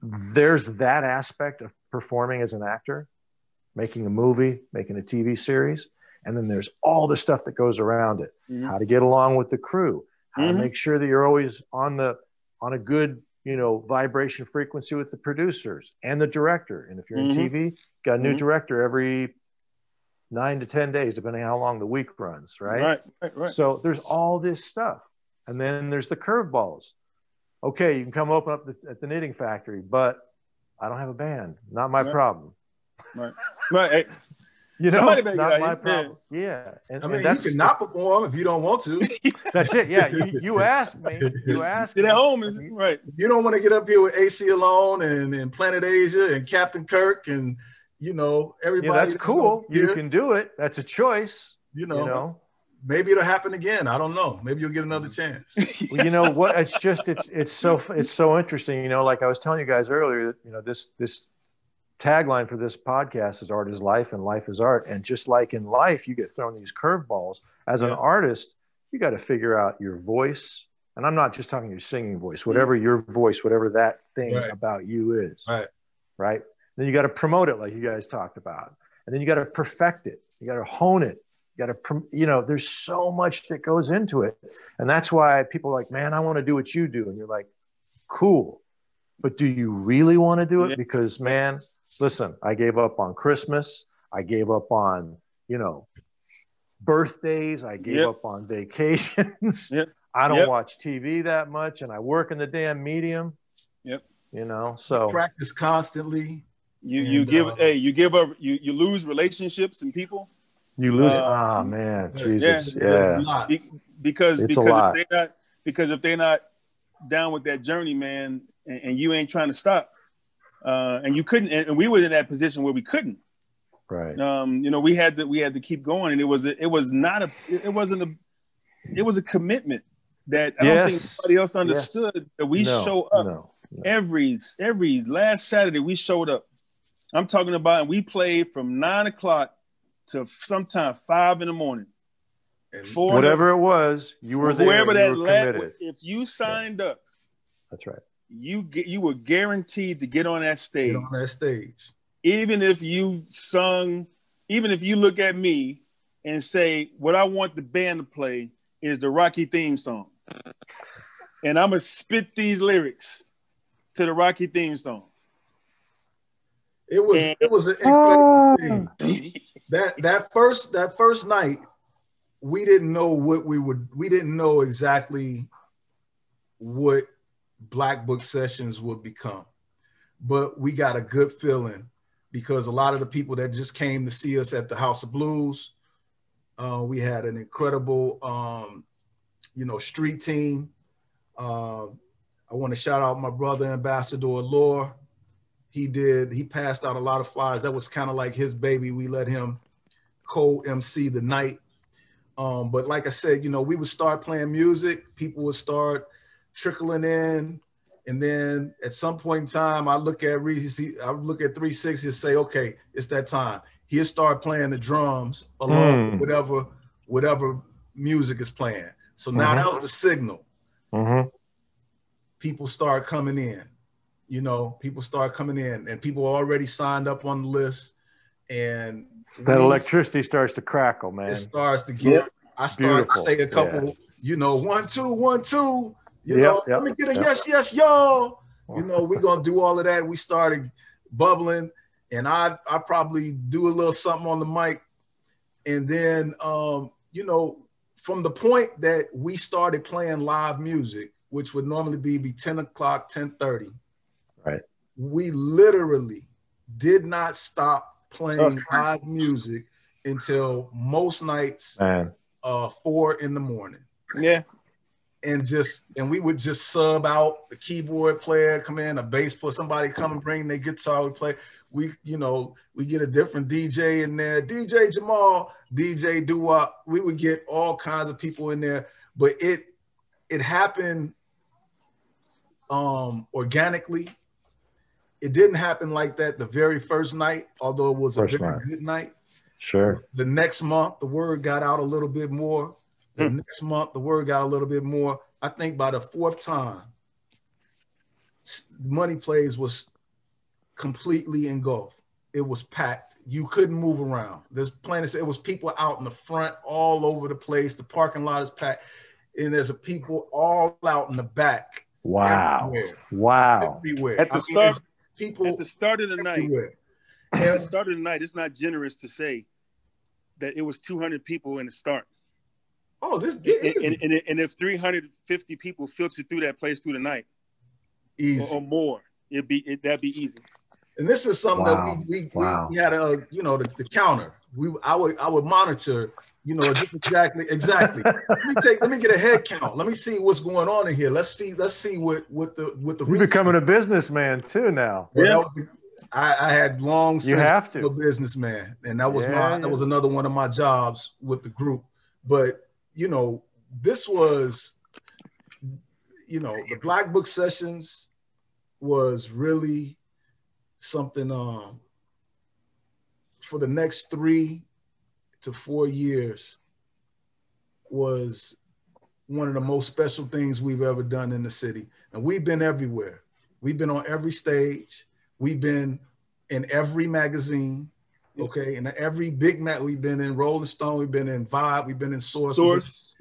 There's that aspect of performing as an actor, making a movie, making a TV series. And then there's all the stuff that goes around it. How to get along with the crew, how to make sure that you're always on a good, vibration frequency with the producers and the director. And if you're in TV, got a new director every 9 to 10 days, depending on how long the week runs, right? Right. So there's all this stuff. And then there's the curveballs. Okay, you can come open up at the knitting factory, but I don't have a band. Not my problem. Right. Not my problem. Yeah. And you can not perform if you don't want to. That's it. Yeah. You asked me. Get at home. Right. You don't want to get up here with Aceyalone and Planet Asia and Captain Kirk and, everybody. Yeah, that's cool. You can do it. That's a choice. Maybe it'll happen again. I don't know. Maybe you'll get another chance. Well, you know what? It's so interesting. Like I was telling you guys earlier, this tagline for this podcast is art is life and life is art. And just like in life, you get thrown these curveballs. As an artist, you got to figure out your voice. And I'm not just talking your singing voice, whatever your voice, whatever that thing about you is. Right. Then you got to promote it like you guys talked about. And then you got to perfect it. You got to hone it. You got to, there's so much that goes into it. And that's why people are like, man, I want to do what you do. And you're like, cool. But do you really want to do it? Because, man, listen, I gave up on Christmas. I gave up on, birthdays. I gave up on vacations. I don't watch TV that much, and I work in the damn medium. So practice constantly. You lose relationships and people. You lose. Man, Jesus, because if they're not down with that journey, man. And you ain't trying to stop, and you couldn't, and we were in that position where we couldn't. Right. We had to keep going, and it was a commitment that I don't think anybody else understood. That we show up every last Saturday. We showed up. I'm talking about, and we played from 9 o'clock to sometime 5 in the morning. Whatever it was, you were there. Whoever that if you signed up, that's right. You were guaranteed to get on that stage. Even if you sung, even if you look at me and say, what I want the band to play is the Rocky theme song. And I'm going to spit these lyrics to the Rocky theme song. It was an incredible thing. That first night, we didn't know we didn't know exactly what Black Book sessions would become, but we got a good feeling because a lot of the people that just came to see us at the House of Blues, we had an incredible, street team. I want to shout out my brother, Ambassador Lore. He passed out a lot of flyers. That was kind of like his baby. We let him co-MC the night. But like I said, you know, we would start playing music, people would start trickling in. And then at some point in time, I look at Reese, I look at 3Sixty and say, okay, it's that time. He'll start playing the drums along with whatever music is playing. So now that was the signal. People start coming in, you know, people start coming in, and people are already signed up on the list. And that electricity starts to crackle, man. It starts to get, I start to say a couple, you know, 1, 2, 1, 2. You know, let me get a yes, yes, y'all. You know, we're going to do all of that. We started bubbling, and I probably do a little something on the mic. And then, you know, from the point that we started playing live music, which would normally be 10 o'clock, 10:30. Right. We literally did not stop playing live music until most nights, 4 in the morning. Yeah. And we would just sub out the keyboard player, come in, a bass player, somebody come and bring their guitar, we play. We, you know, we get a different DJ in there, DJ Jamal, DJ Doo-Wop. We would get all kinds of people in there, but it happened organically. It didn't happen like that the very first night, although it was a very good night. Sure. The next month, the word got out a little bit more. The next month, the word got a little bit more. I think by the 4th time, Money Plays was completely engulfed. It was packed. You couldn't move around. There's plenty. It was people out in the front, all over the place. The parking lot is packed, and there's people all out in the back. Wow! Everywhere. Wow! Everywhere. At the start, people at the start of the night. At the start of the night, it's not generous to say that it was 200 people in the start. Oh, this and if 350 people filtered through that place through the night, easy or more, that'd be easy. And this is something that we had you know, the counter. I would monitor, you know, just exactly. Let me get a head count. Let me see what's going on in here. Let's see what the You're becoming a businessman too now. Well, yeah. I had long since been a businessman, and that was that was another one of my jobs with the group. But you know, this was, you know, the Black Book Sessions was really something for the next 3 to 4 years was one of the most special things we've ever done in the city. And we've been everywhere. We've been on every stage. We've been in every magazine. Okay, and every big we've been in Rolling Stone, we've been in Vibe, we've been in Source.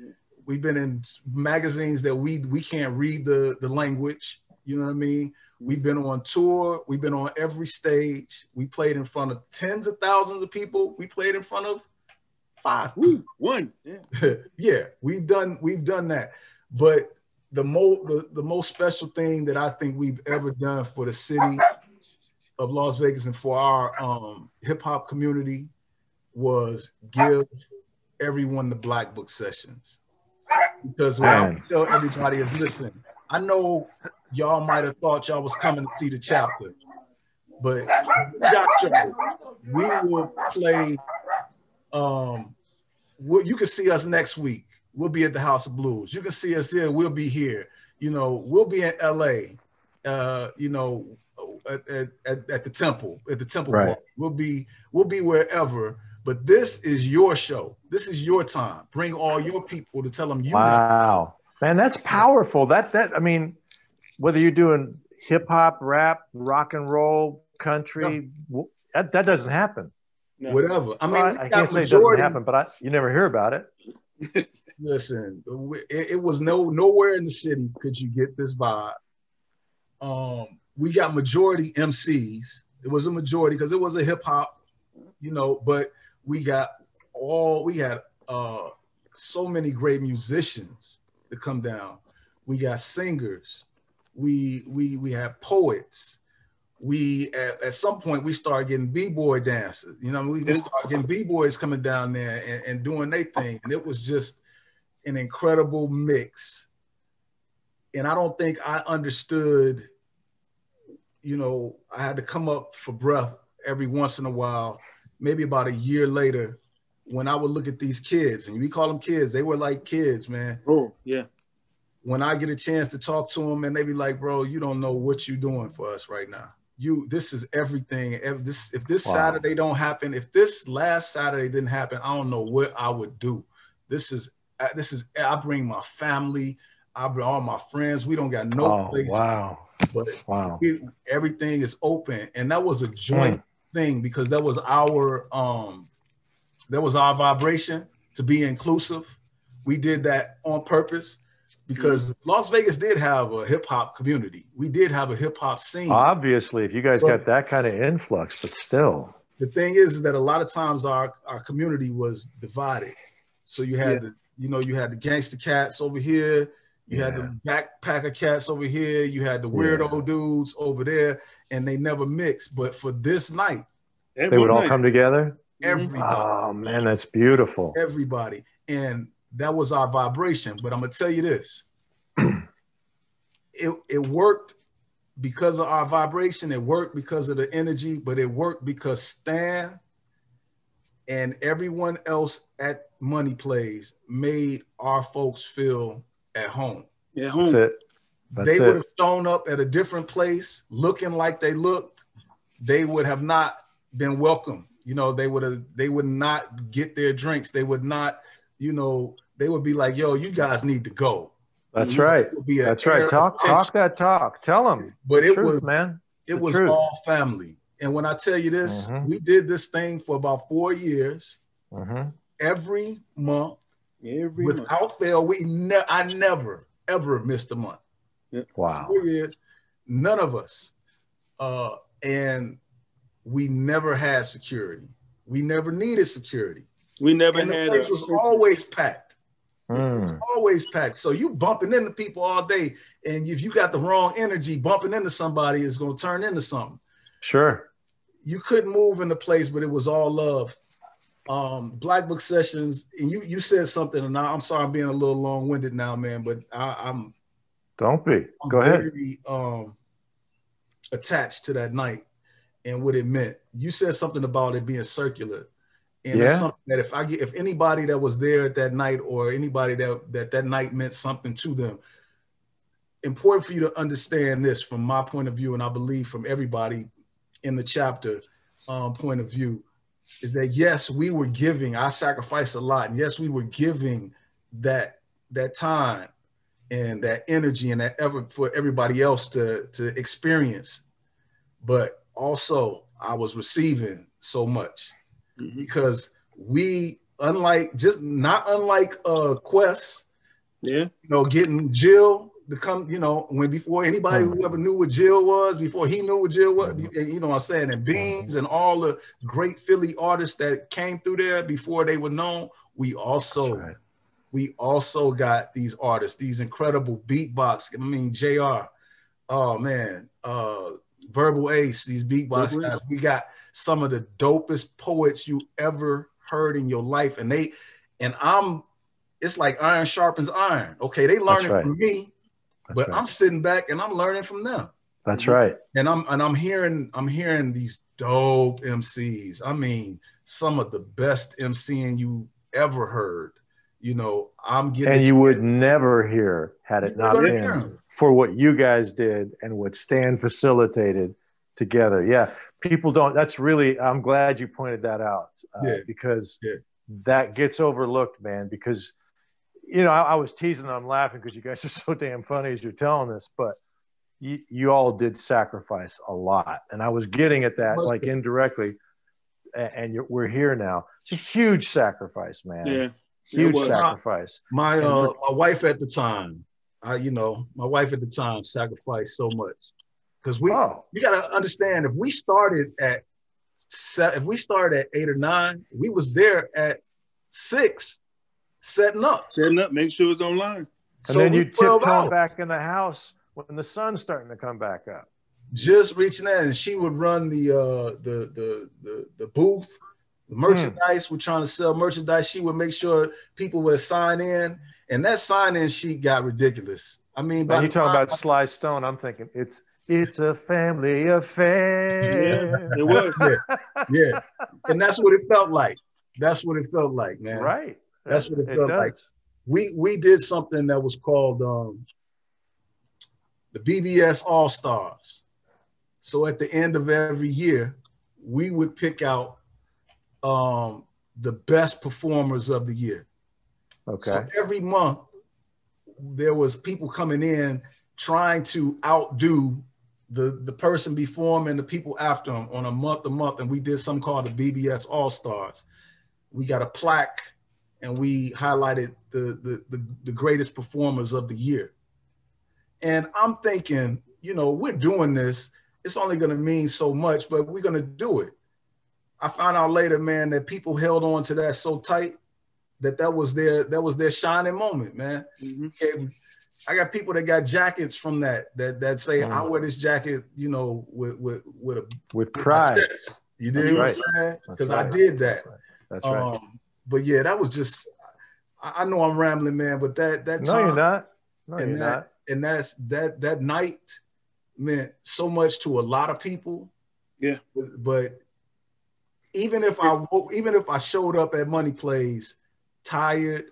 We've been in magazines that we can't read the language, you know what I mean? We've been on tour, we've been on every stage. We played in front of tens of thousands of people. We played in front of 5. One. Yeah. Yeah, we've done that. But the most special thing that I think we've ever done for the city of Las Vegas and for our hip hop community was give everyone the Black Book Sessions. Because what I would tell everybody is, listen, I know y'all might have thought y'all was coming to see the chapter, but we will play. You can see us next week. We'll be at the House of Blues. You can see us here. We'll be here. You know, we'll be in LA. You know, at the Temple, Park. We'll be wherever. But this is your show. This is your time. Bring all your people to tell them you. Wow, man, that's powerful. That I mean, whether you're doing hip hop, rap, rock and roll, country, that doesn't happen. No. Whatever. I mean, I can't say it doesn't happen, but you never hear about it. Listen, it was nowhere in the city could you get this vibe. We got majority MCs. It was a majority because it was a hip hop, you know, but we had so many great musicians to come down. We got singers. We had poets. We at some point we started getting b-boy dancers. You know, we started getting b-boys coming down there and doing their thing, and it was just an incredible mix. And I don't think I understood. You know, I had to come up for breath every once in a while. Maybe about a year later, when I would look at these kids, and we call them kids, they were like kids, man. Oh, yeah. When I get a chance to talk to them, and they be like, bro, you don't know what you're doing for us right now. This is everything. If this Saturday don't happen, if this last Saturday didn't happen, I don't know what I would do. This is, I bring my family, I bring all my friends. We don't got no place. Wow. But everything is open. And that was a joint thing, because that was our vibration to be inclusive. We did that on purpose, because Las Vegas did have a hip hop community. We did have a hip hop scene. Obviously, if you guys got that kind of influx, but still. The thing is that a lot of times our community was divided. So you had you had the gangster cats over here, you had the backpacker cats over here, you had the weirdo dudes over there, and they never mixed. But for this night, they would all come together. Everybody. Oh man, that's beautiful. Everybody. And that was our vibration. But I'm gonna tell you this. It worked because of our vibration, it worked because of the energy, but it worked because Stan and everyone else at Money Plays made our folks feel at home. Yeah, home. That's it. They would have shown up at a different place looking like they looked. They would have not been welcome. You know, they would not get their drinks. They would not, they would be like, yo, you guys need to go. That's right. That's right. Talk that talk. Tell them. But it truth, was, man. It was all family. And when I tell you this, we did this thing for about 4 years. Every month, without fail. I never ever missed a month. Wow. 4 years, none of us, and we never had security. We never needed security. We never and had. The place was always packed. Always packed. So you bumping into people all day, and if you got the wrong energy, bumping into somebody is going to turn into something. Sure. You couldn't move in the place, but it was all love. Black Book Sessions, and you said something, and I'm sorry I'm being a little long-winded now, man, but I'm don't be. Go ahead. Very attached to that night and what it meant. You said something about it being circular. And that's something that if anybody that was there at that night, or anybody that night meant something to them, important for you to understand this from my point of view, and I believe from everybody in the chapter point of view, is that yes, we were giving. I sacrificed a lot, and yes, we were giving that time and that energy and that effort for everybody else to experience. But also, I was receiving so much. Because we, not unlike Quest, getting Jill to come, before anybody who ever knew what Jill was, before he knew what Jill was, you know what I'm saying, and Beans and all the great Philly artists that came through there before they were known, we also got these artists, these incredible beatbox. I mean, JR, oh man, Verbal Ace, these beatbox guys. We got some of the dopest poets you ever heard in your life, it's like iron sharpens iron. Okay, they learning from me, but I'm sitting back and I'm learning from them. That's right. And I'm hearing these dope MCs. I mean, some of the best MCing you ever heard. I'm getting. And you would never hear had it not been for what you guys did and what Stan facilitated together. Yeah, people don't. That's really. I'm glad you pointed that out because that gets overlooked, man. Because I was teasing and I'm laughing because you guys are so damn funny as you're telling this, but you all did sacrifice a lot, and I was getting at that like indirectly. And we're here now. It's a huge sacrifice, man. Yeah. Huge sacrifice. My wife at the time, my wife at the time sacrificed so much because you got to understand if we started at 8 or 9, we was there at 6 setting up, make sure it's online, and then you tiptoe back in the house when the sun's starting to come back up. Just reaching out, and she would run the booth. Merchandise, we're trying to sell merchandise. She would make sure people would sign in, and that sign-in sheet got ridiculous. I mean, you talking about Sly Stone? I'm thinking it's a family affair. Yeah, it was. Yeah, and that's what it felt like. That's what it felt like, man. Right. That's what it felt like. We did something that was called the BBS All Stars. So at the end of every year, we would pick out the best performers of the year. Okay. So every month, there was people coming in trying to outdo the person before them and the people after them on a month, and we did something called the BBS All Stars. We got a plaque, and we highlighted the greatest performers of the year. And I'm thinking, you know, we're doing this. It's only going to mean so much, but we're going to do it. I found out later, man, that people held on to that so tight that was their shining moment, man. Mm-hmm. I got people that got jackets from that say, I wear this jacket, you know, with pride. You did what I'm saying? Because I did that. That's right. But yeah, that was just, I know I'm rambling, man, but that time. No, you're not. No, you're not. And that night meant so much to a lot of people. Yeah. But even if I showed up at Money Plays tired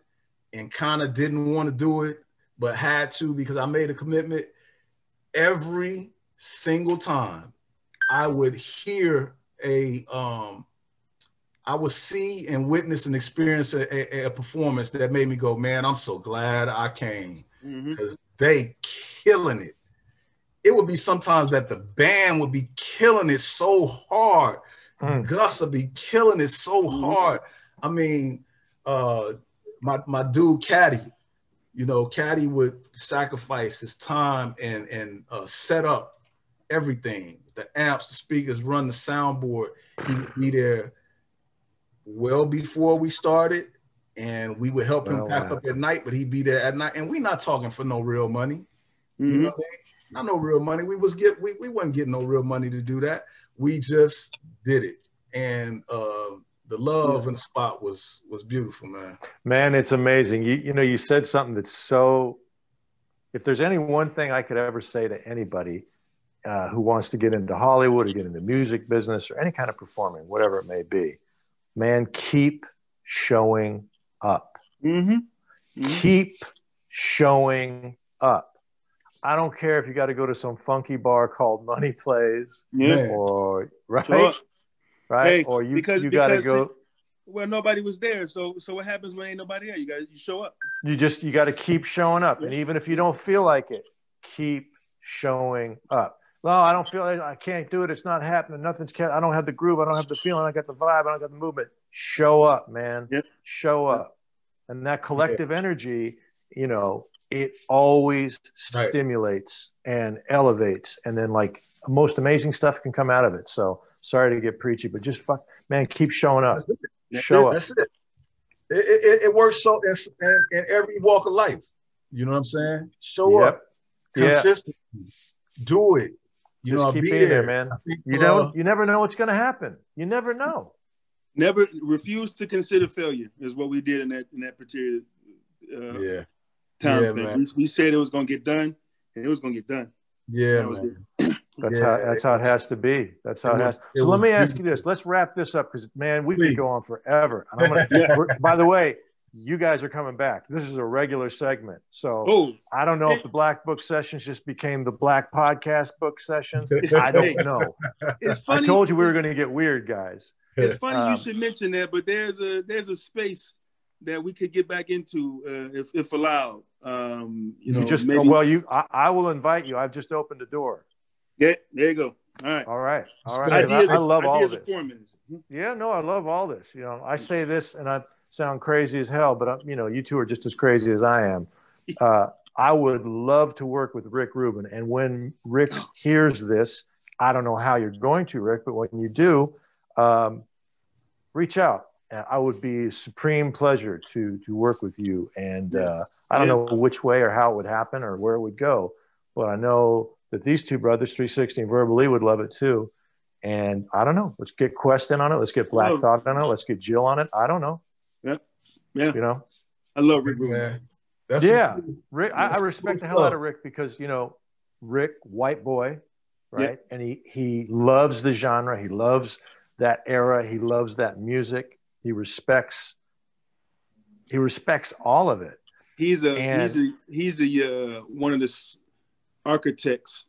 and kind of didn't want to do it, but had to because I made a commitment, every single time I would hear I would see and witness and experience a performance that made me go, man, I'm so glad I came because they killing it. It would be sometimes that the band would be killing it so hard. Gus would be killing it so hard. I mean, my dude Caddy, you know, Caddy would sacrifice his time and set up everything. The amps, the speakers, run the soundboard. He would be there well before we started, and we would help him pack up at night, but he'd be there at night. And we're not talking for no real money. You know what I mean? Not no real money. We wasn't getting no real money to do that. We just did it. And the love in the spot was beautiful, man. Man, it's amazing. You know, you said something that's so, if there's any one thing I could ever say to anybody who wants to get into Hollywood or get into music business or any kind of performing, whatever it may be, man, keep showing up. Keep showing up. I don't care if you got to go to some funky bar called Money Plays, or right, hey, or you got to go. Well, nobody was there, so what happens when ain't nobody there? You show up. You got to keep showing up, and even if you don't feel like it, keep showing up. No, I don't feel like I can't do it. It's not happening. I don't have the groove. I don't have the feeling. I got the vibe. I don't got the movement. Show up, man. Show up, and that collective energy, you know, it always stimulates and elevates, and then like most amazing stuff can come out of it. So sorry to get preachy, but just man, keep showing up. Show up. That's it. It works so in every walk of life. You know what I'm saying? Show up consistently. Do it. You just know, keep be being there, man. You never know what's going to happen. You never know. Never refuse to consider failure is what we did in that particular time. Man. We said it was going to get done, and it was going to get done. Yeah, man. That's how it has to be. That's how it has. So let me ask you this. Let's wrap this up because, man, we could go on forever. By the way, you guys are coming back. This is a regular segment. So I don't know if the Black Book Sessions just became the Black Podcast Book Sessions. I don't know. It's funny. I told you we were going to get weird, guys. It's funny you should mention that, but there's a space that we could get back into if allowed. I will invite you. I've just opened the door. Yeah, there you go. All right. I love all of this. Yeah, no, I love all this. You know, I say this and I sound crazy as hell, but you two are just as crazy as I am. I would love to work with Rick Rubin. And when Rick hears this, I don't know how you're going to, Rick, but when you do, reach out. I would be a supreme pleasure to work with you. And I don't know which way or how it would happen or where it would go, but I know that these two brothers, 3Sixty and Verbally, would love it too. And I don't know. Let's get Quest in on it. Let's get Black Thought on it. Let's get Jill on it. I don't know. Yeah. You know? I love Rick Rubin. Rick, I respect the hell out of Rick because, Rick, white boy, right? And he loves the genre. He loves that era. He loves that music. He respects all of it. He's one of the architects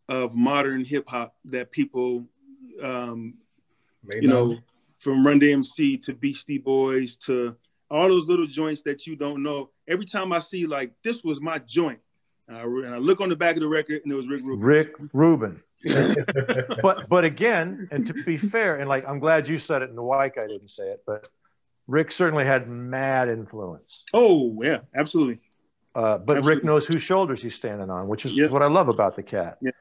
of modern hip hop that people, from Run DMC to Beastie Boys to all those little joints that you don't know. Every time I see like, this was my joint, and I look on the back of the record and it was Rick Rubin. but again, and to be fair, and like, I'm glad you said it and the white guy didn't say it, but Rick certainly had mad influence. Oh yeah, absolutely. But absolutely. Rick knows whose shoulders he's standing on, which is what I love about the cat. Yeah.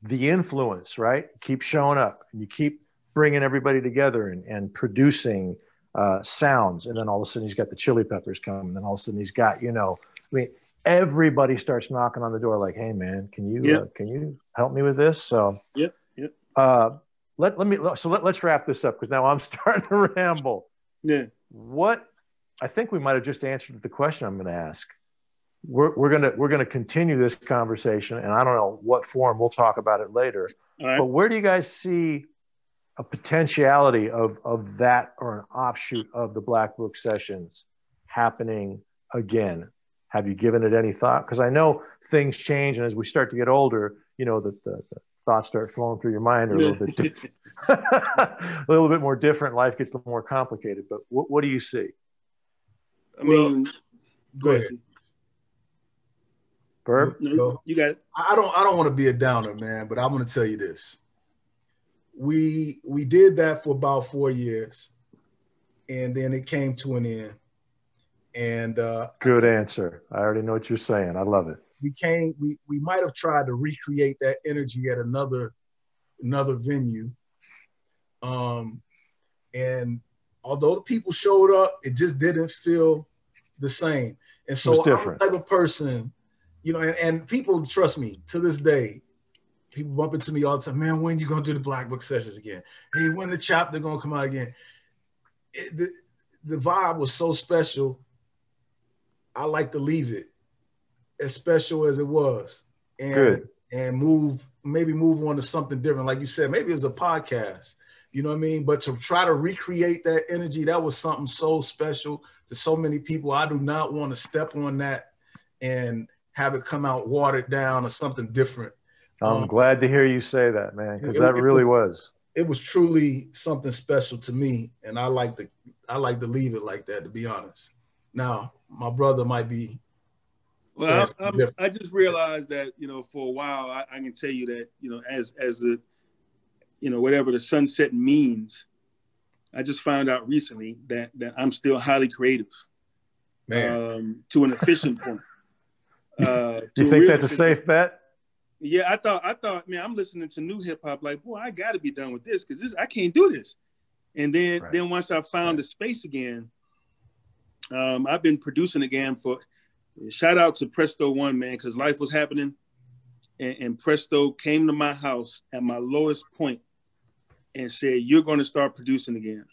The influence, right? Keep showing up, and you keep bringing everybody together and producing sounds. And then all of a sudden he's got the Chili Peppers coming. And then all of a sudden he's got, everybody starts knocking on the door like, hey man, can you help me with this? So let's wrap this up, because now I'm starting to ramble. Yeah. I think we might have just answered the question I'm going to ask. We're gonna continue this conversation, and I don't know what form. We'll talk about it later. All right. But where do you guys see a potentiality of that, or an offshoot of the Black Book Sessions happening again? Have you given it any thought? Because I know things change, and as we start to get older, the thoughts start flowing through your mind, or a little bit a little bit more different. Life gets a little more complicated. But what do you see? I mean, go ahead. Burp? No, you got it. I don't want to be a downer, man, but I'm going to tell you this. We did that for about 4 years, and then it came to an end. And good answer. I already know what you're saying. I love it. We might have tried to recreate that energy at another venue. And although the people showed up, it just didn't feel the same. And so I'm the type of person, and people trust me to this day. People bump into me all the time. Man, when you gonna do the Black Book Sessions again? Hey, when the chapter gonna come out again? The vibe was so special. I like to leave it as special as it was, and move on to something different. Like you said, maybe it's a podcast. You know what I mean? But to try to recreate that energy, that was something so special to so many people. I do not want to step on that and have it come out watered down or something different. I'm glad to hear you say that, man, because that really was. It was truly something special to me, and I like to leave it like that, to be honest. Now, my brother might be. Well, I just realized that, for a while, I can tell you that, as the, whatever the sunset means, I just found out recently that I'm still highly creative, man, to an efficient point. You think that's a safe bet? Yeah, I thought, man, I'm listening to new hip hop, like, boy, I got to be done with this, because I can't do this. And then once I found the space again, I've been producing again for. Shout out to Presto One, man, because life was happening, and Presto came to my house at my lowest point and said, "You're going to start producing again."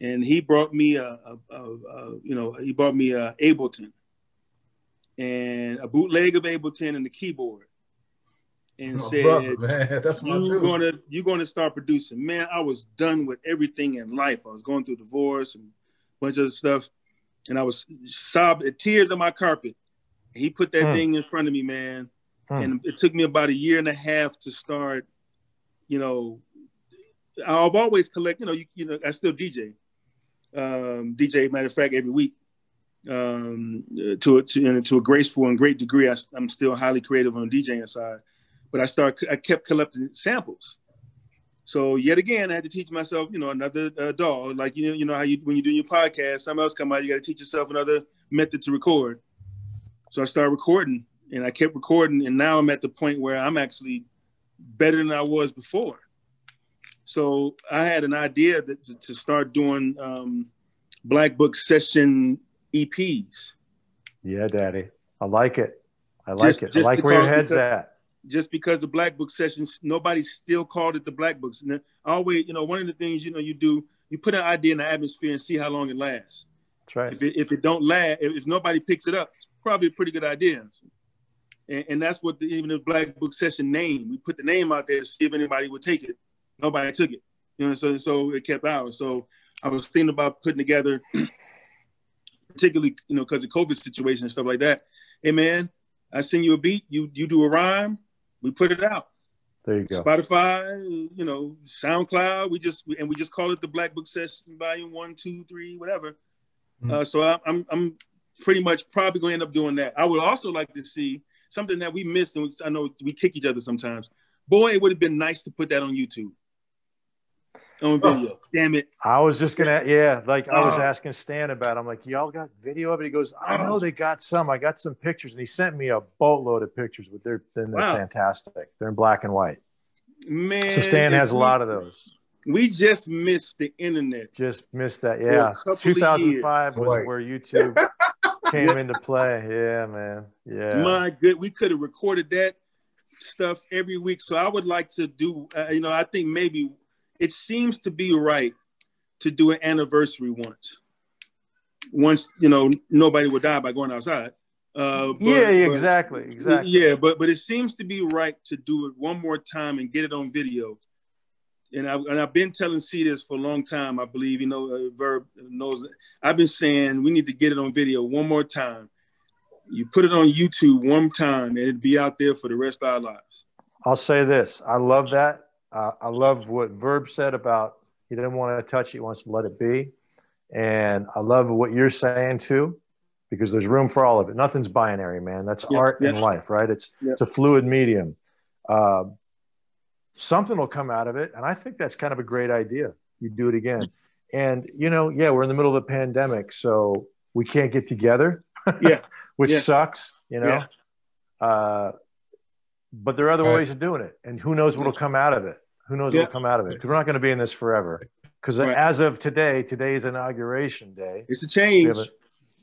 And he brought me Ableton and a bootleg of Ableton and the keyboard, and said, brother, man, that's my dude. You're going to start producing. Man, I was done with everything in life. I was going through divorce and a bunch of other stuff. And I was sobbing, tears on my carpet. He put that thing in front of me, man. And it took me about 1.5 years to start, I've always collect, I still DJ. DJ, matter of fact, every week. To a graceful and great degree, I'm still highly creative on the DJing side. But I kept collecting samples. So yet again, I had to teach myself, another DAW. Like, how when you do your podcast, something else come out, you got to teach yourself another method to record. So I started recording, and I kept recording, and now I'm at the point where I'm actually better than I was before. So I had an idea to start doing Black Book Session EPs. Yeah, Daddy. I like it. I like where your head's at. Just because the Black Book Sessions, nobody still called it the Black Books. And always, one of the things, you do, you put an idea in the atmosphere and see how long it lasts. That's right. If it don't last, if nobody picks it up, it's probably a pretty good idea. And that's what even the Black Book Session name, we put the name out there to see if anybody would take it. Nobody took it. You know, so it kept out. So I was thinking about putting together, particularly, you know, because of COVID situation and stuff like that. Hey man, I send you a beat, you do a rhyme, we put it out. There you go. Spotify, you know, SoundCloud. We just call it the Black Book Session Volume 1, 2, 3, whatever. So I'm pretty much probably going to end up doing that. I would also like to see something that we missed, and I know we kick each other sometimes. Boy, it would have been nice to put that on YouTube. On video. Damn it. I was just gonna, I was asking Stan about it. I'm like, y'all got video of it? He goes, I know they got some. I got some pictures. And he sent me a boatload of pictures, but they're fantastic. They're in black and white. Man. So Stan has a lot of those. We just missed the internet. Just missed that. Yeah. 2005 was where YouTube came into play. Yeah, man. Yeah. My good. We could have recorded that stuff every week. So I would like to do, I think maybe it seems to be right to do an anniversary once, nobody would die by going outside. Exactly. Yeah, but it seems to be right to do it one more time and get it on video. And I've been telling C this for a long time. I believe, Verb knows. I've been saying we need to get it on video one more time. You put it on YouTube one time, and it'd be out there for the rest of our lives. I'll say this. I love that. I love what Verb said about he didn't want to touch it. He wants to let it be. And I love what you're saying, too, because there's room for all of it. Nothing's binary, man. That's art and life, right? It's a fluid medium. Something will come out of it. And I think that's kind of a great idea. You do it again. And, we're in the middle of the pandemic, so we can't get together, which sucks, but there are other ways of doing it. And who knows what will come out of it? Who knows what will come out of it? Because we're not going to be in this forever. Because as of today is inauguration day. It's a change.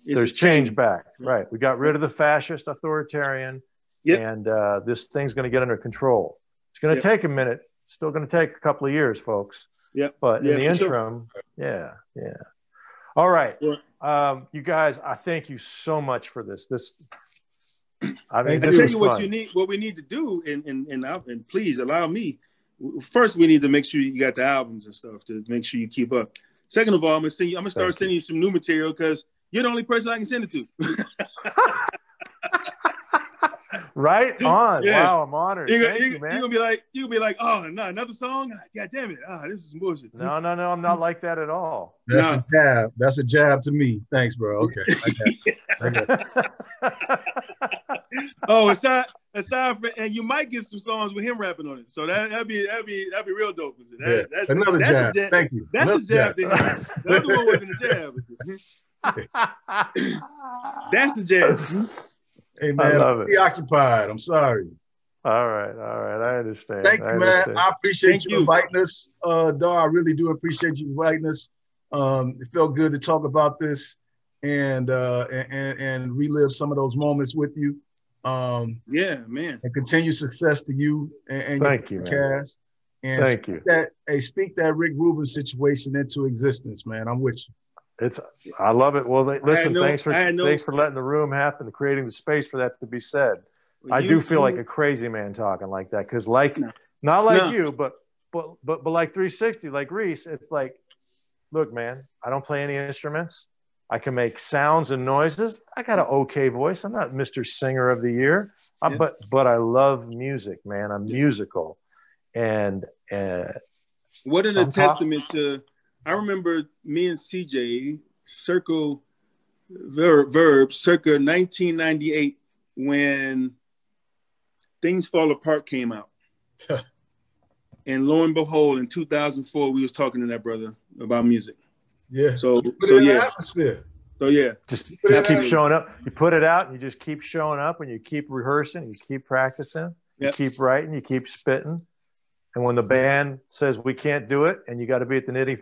There's change back. Right. We got rid of the fascist authoritarian. And this thing's going to get under control. It's going to take a minute. Still going to take a couple of years, folks. But in the interim, All right. You guys, I thank you so much for this. I tell you what we need to do, and please allow me. First, we need to make sure you got the albums and stuff to make sure you keep up. Second of all, I'm gonna start sending you some new material because you're the only person I can send it to. Right on. Wow, I'm honored. Thank you, man. You'll be like, oh no, another song? God damn it. This is some bullshit. No, I'm not like that at all. That's a jab. That's a jab to me. Thanks, bro. Okay. I got Oh, aside from, and you might get some songs with him rapping on it. So that'd be real dope. That's another jab. Thank you. That's a jab. The other one wasn't a jab. That's the jab. Hey man, I'm preoccupied. I'm sorry. All right. I understand. Thank you, man. I appreciate you inviting us, Dar. I really do appreciate you inviting us. It felt good to talk about this and relive some of those moments with you. Yeah, man. And continue success to you and thank your you, podcast. And thank you. Speak that Rick Rubin situation into existence, man. I'm with you. I love it. Well, listen, thanks for letting the room happen, creating the space for that to be said. Well, I do feel like a crazy man talking like that because, not like you, but like 360, like Reese. It's like, look, man, I don't play any instruments. I can make sounds and noises. I got an okay voice. I'm not Mr. Singer of the Year, but I love music, man. I'm musical, and what a testament to. I remember me and CJ circa 1998 when Things Fall Apart came out. And lo and behold, in 2004, we was talking to that brother about music. Yeah. So atmosphere. So yeah. Just keep showing up. You put it out and you just keep showing up and you keep rehearsing, you keep practicing, you keep writing, you keep spitting. And when the band says we can't do it, and you got to be at the Knitting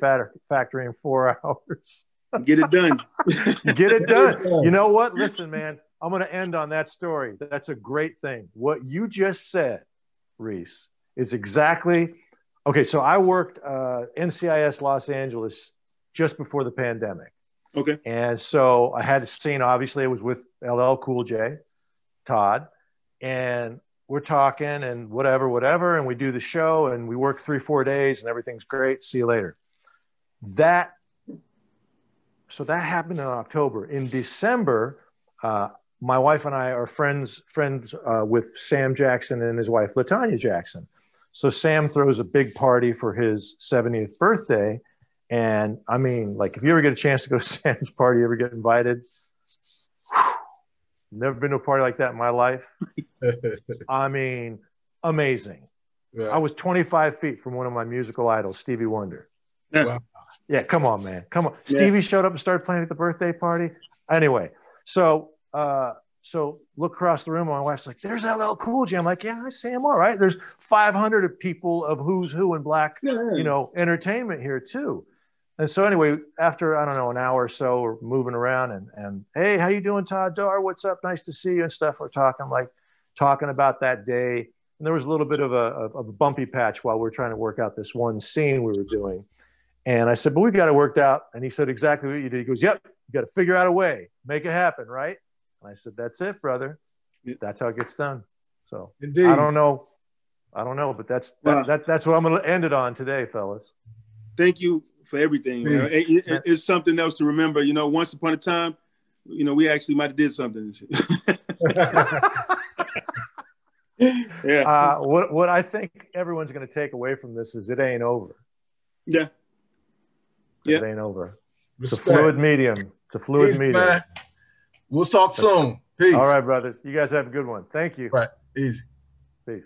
Factory in 4 hours, get it done. Get it done. You know what? Listen, man, I'm going to end on that story. That's a great thing. What you just said, Reese, is exactly okay. So I worked NCIS Los Angeles just before the pandemic. Okay. And so I had a scene. Obviously, it was with LL Cool J, Todd, and we're talking and whatever, and we do the show and we work 3-4 days and everything's great. See you later. So that happened in October. In December, my wife and I are friends with Sam Jackson and his wife, LaTanya Jackson. So Sam throws a big party for his 70th birthday. And I mean, like, if you ever get a chance to go to Sam's party, you ever get invited? Never been to a party like that in my life. I mean, amazing. Yeah. I was 25 feet from one of my musical idols, Stevie Wonder. Wow. Yeah, come on, man. Come on. Yeah. Stevie showed up and started playing at the birthday party. Anyway, so look across the room. My wife's like, there's LL Cool J. I'm like, yeah, I see him. All right. There's 500 people of who's who in black, entertainment here too. And so anyway, after, I don't know, an hour or so, we're moving around and hey, how you doing, Todd? Dar, what's up? Nice to see you and stuff. We're talking about that day. And there was a little bit of a bumpy patch while we were trying to work out this one scene we were doing. And I said, but we got it worked out. And he said, exactly what you did. He goes, yep, you got to figure out a way, make it happen, right? And I said, that's it, brother. That's how it gets done. So indeed. I don't know, but that's what I'm going to end it on today, fellas. Thank you for everything. It's something else to remember. Once upon a time, we actually might have did something. Yeah. What I think everyone's going to take away from this is it ain't over. Yeah. It ain't over. Respect. It's a fluid medium. Peace, man. We'll talk soon. Peace. All right, brothers. You guys have a good one. Thank you. Right. Easy. Peace.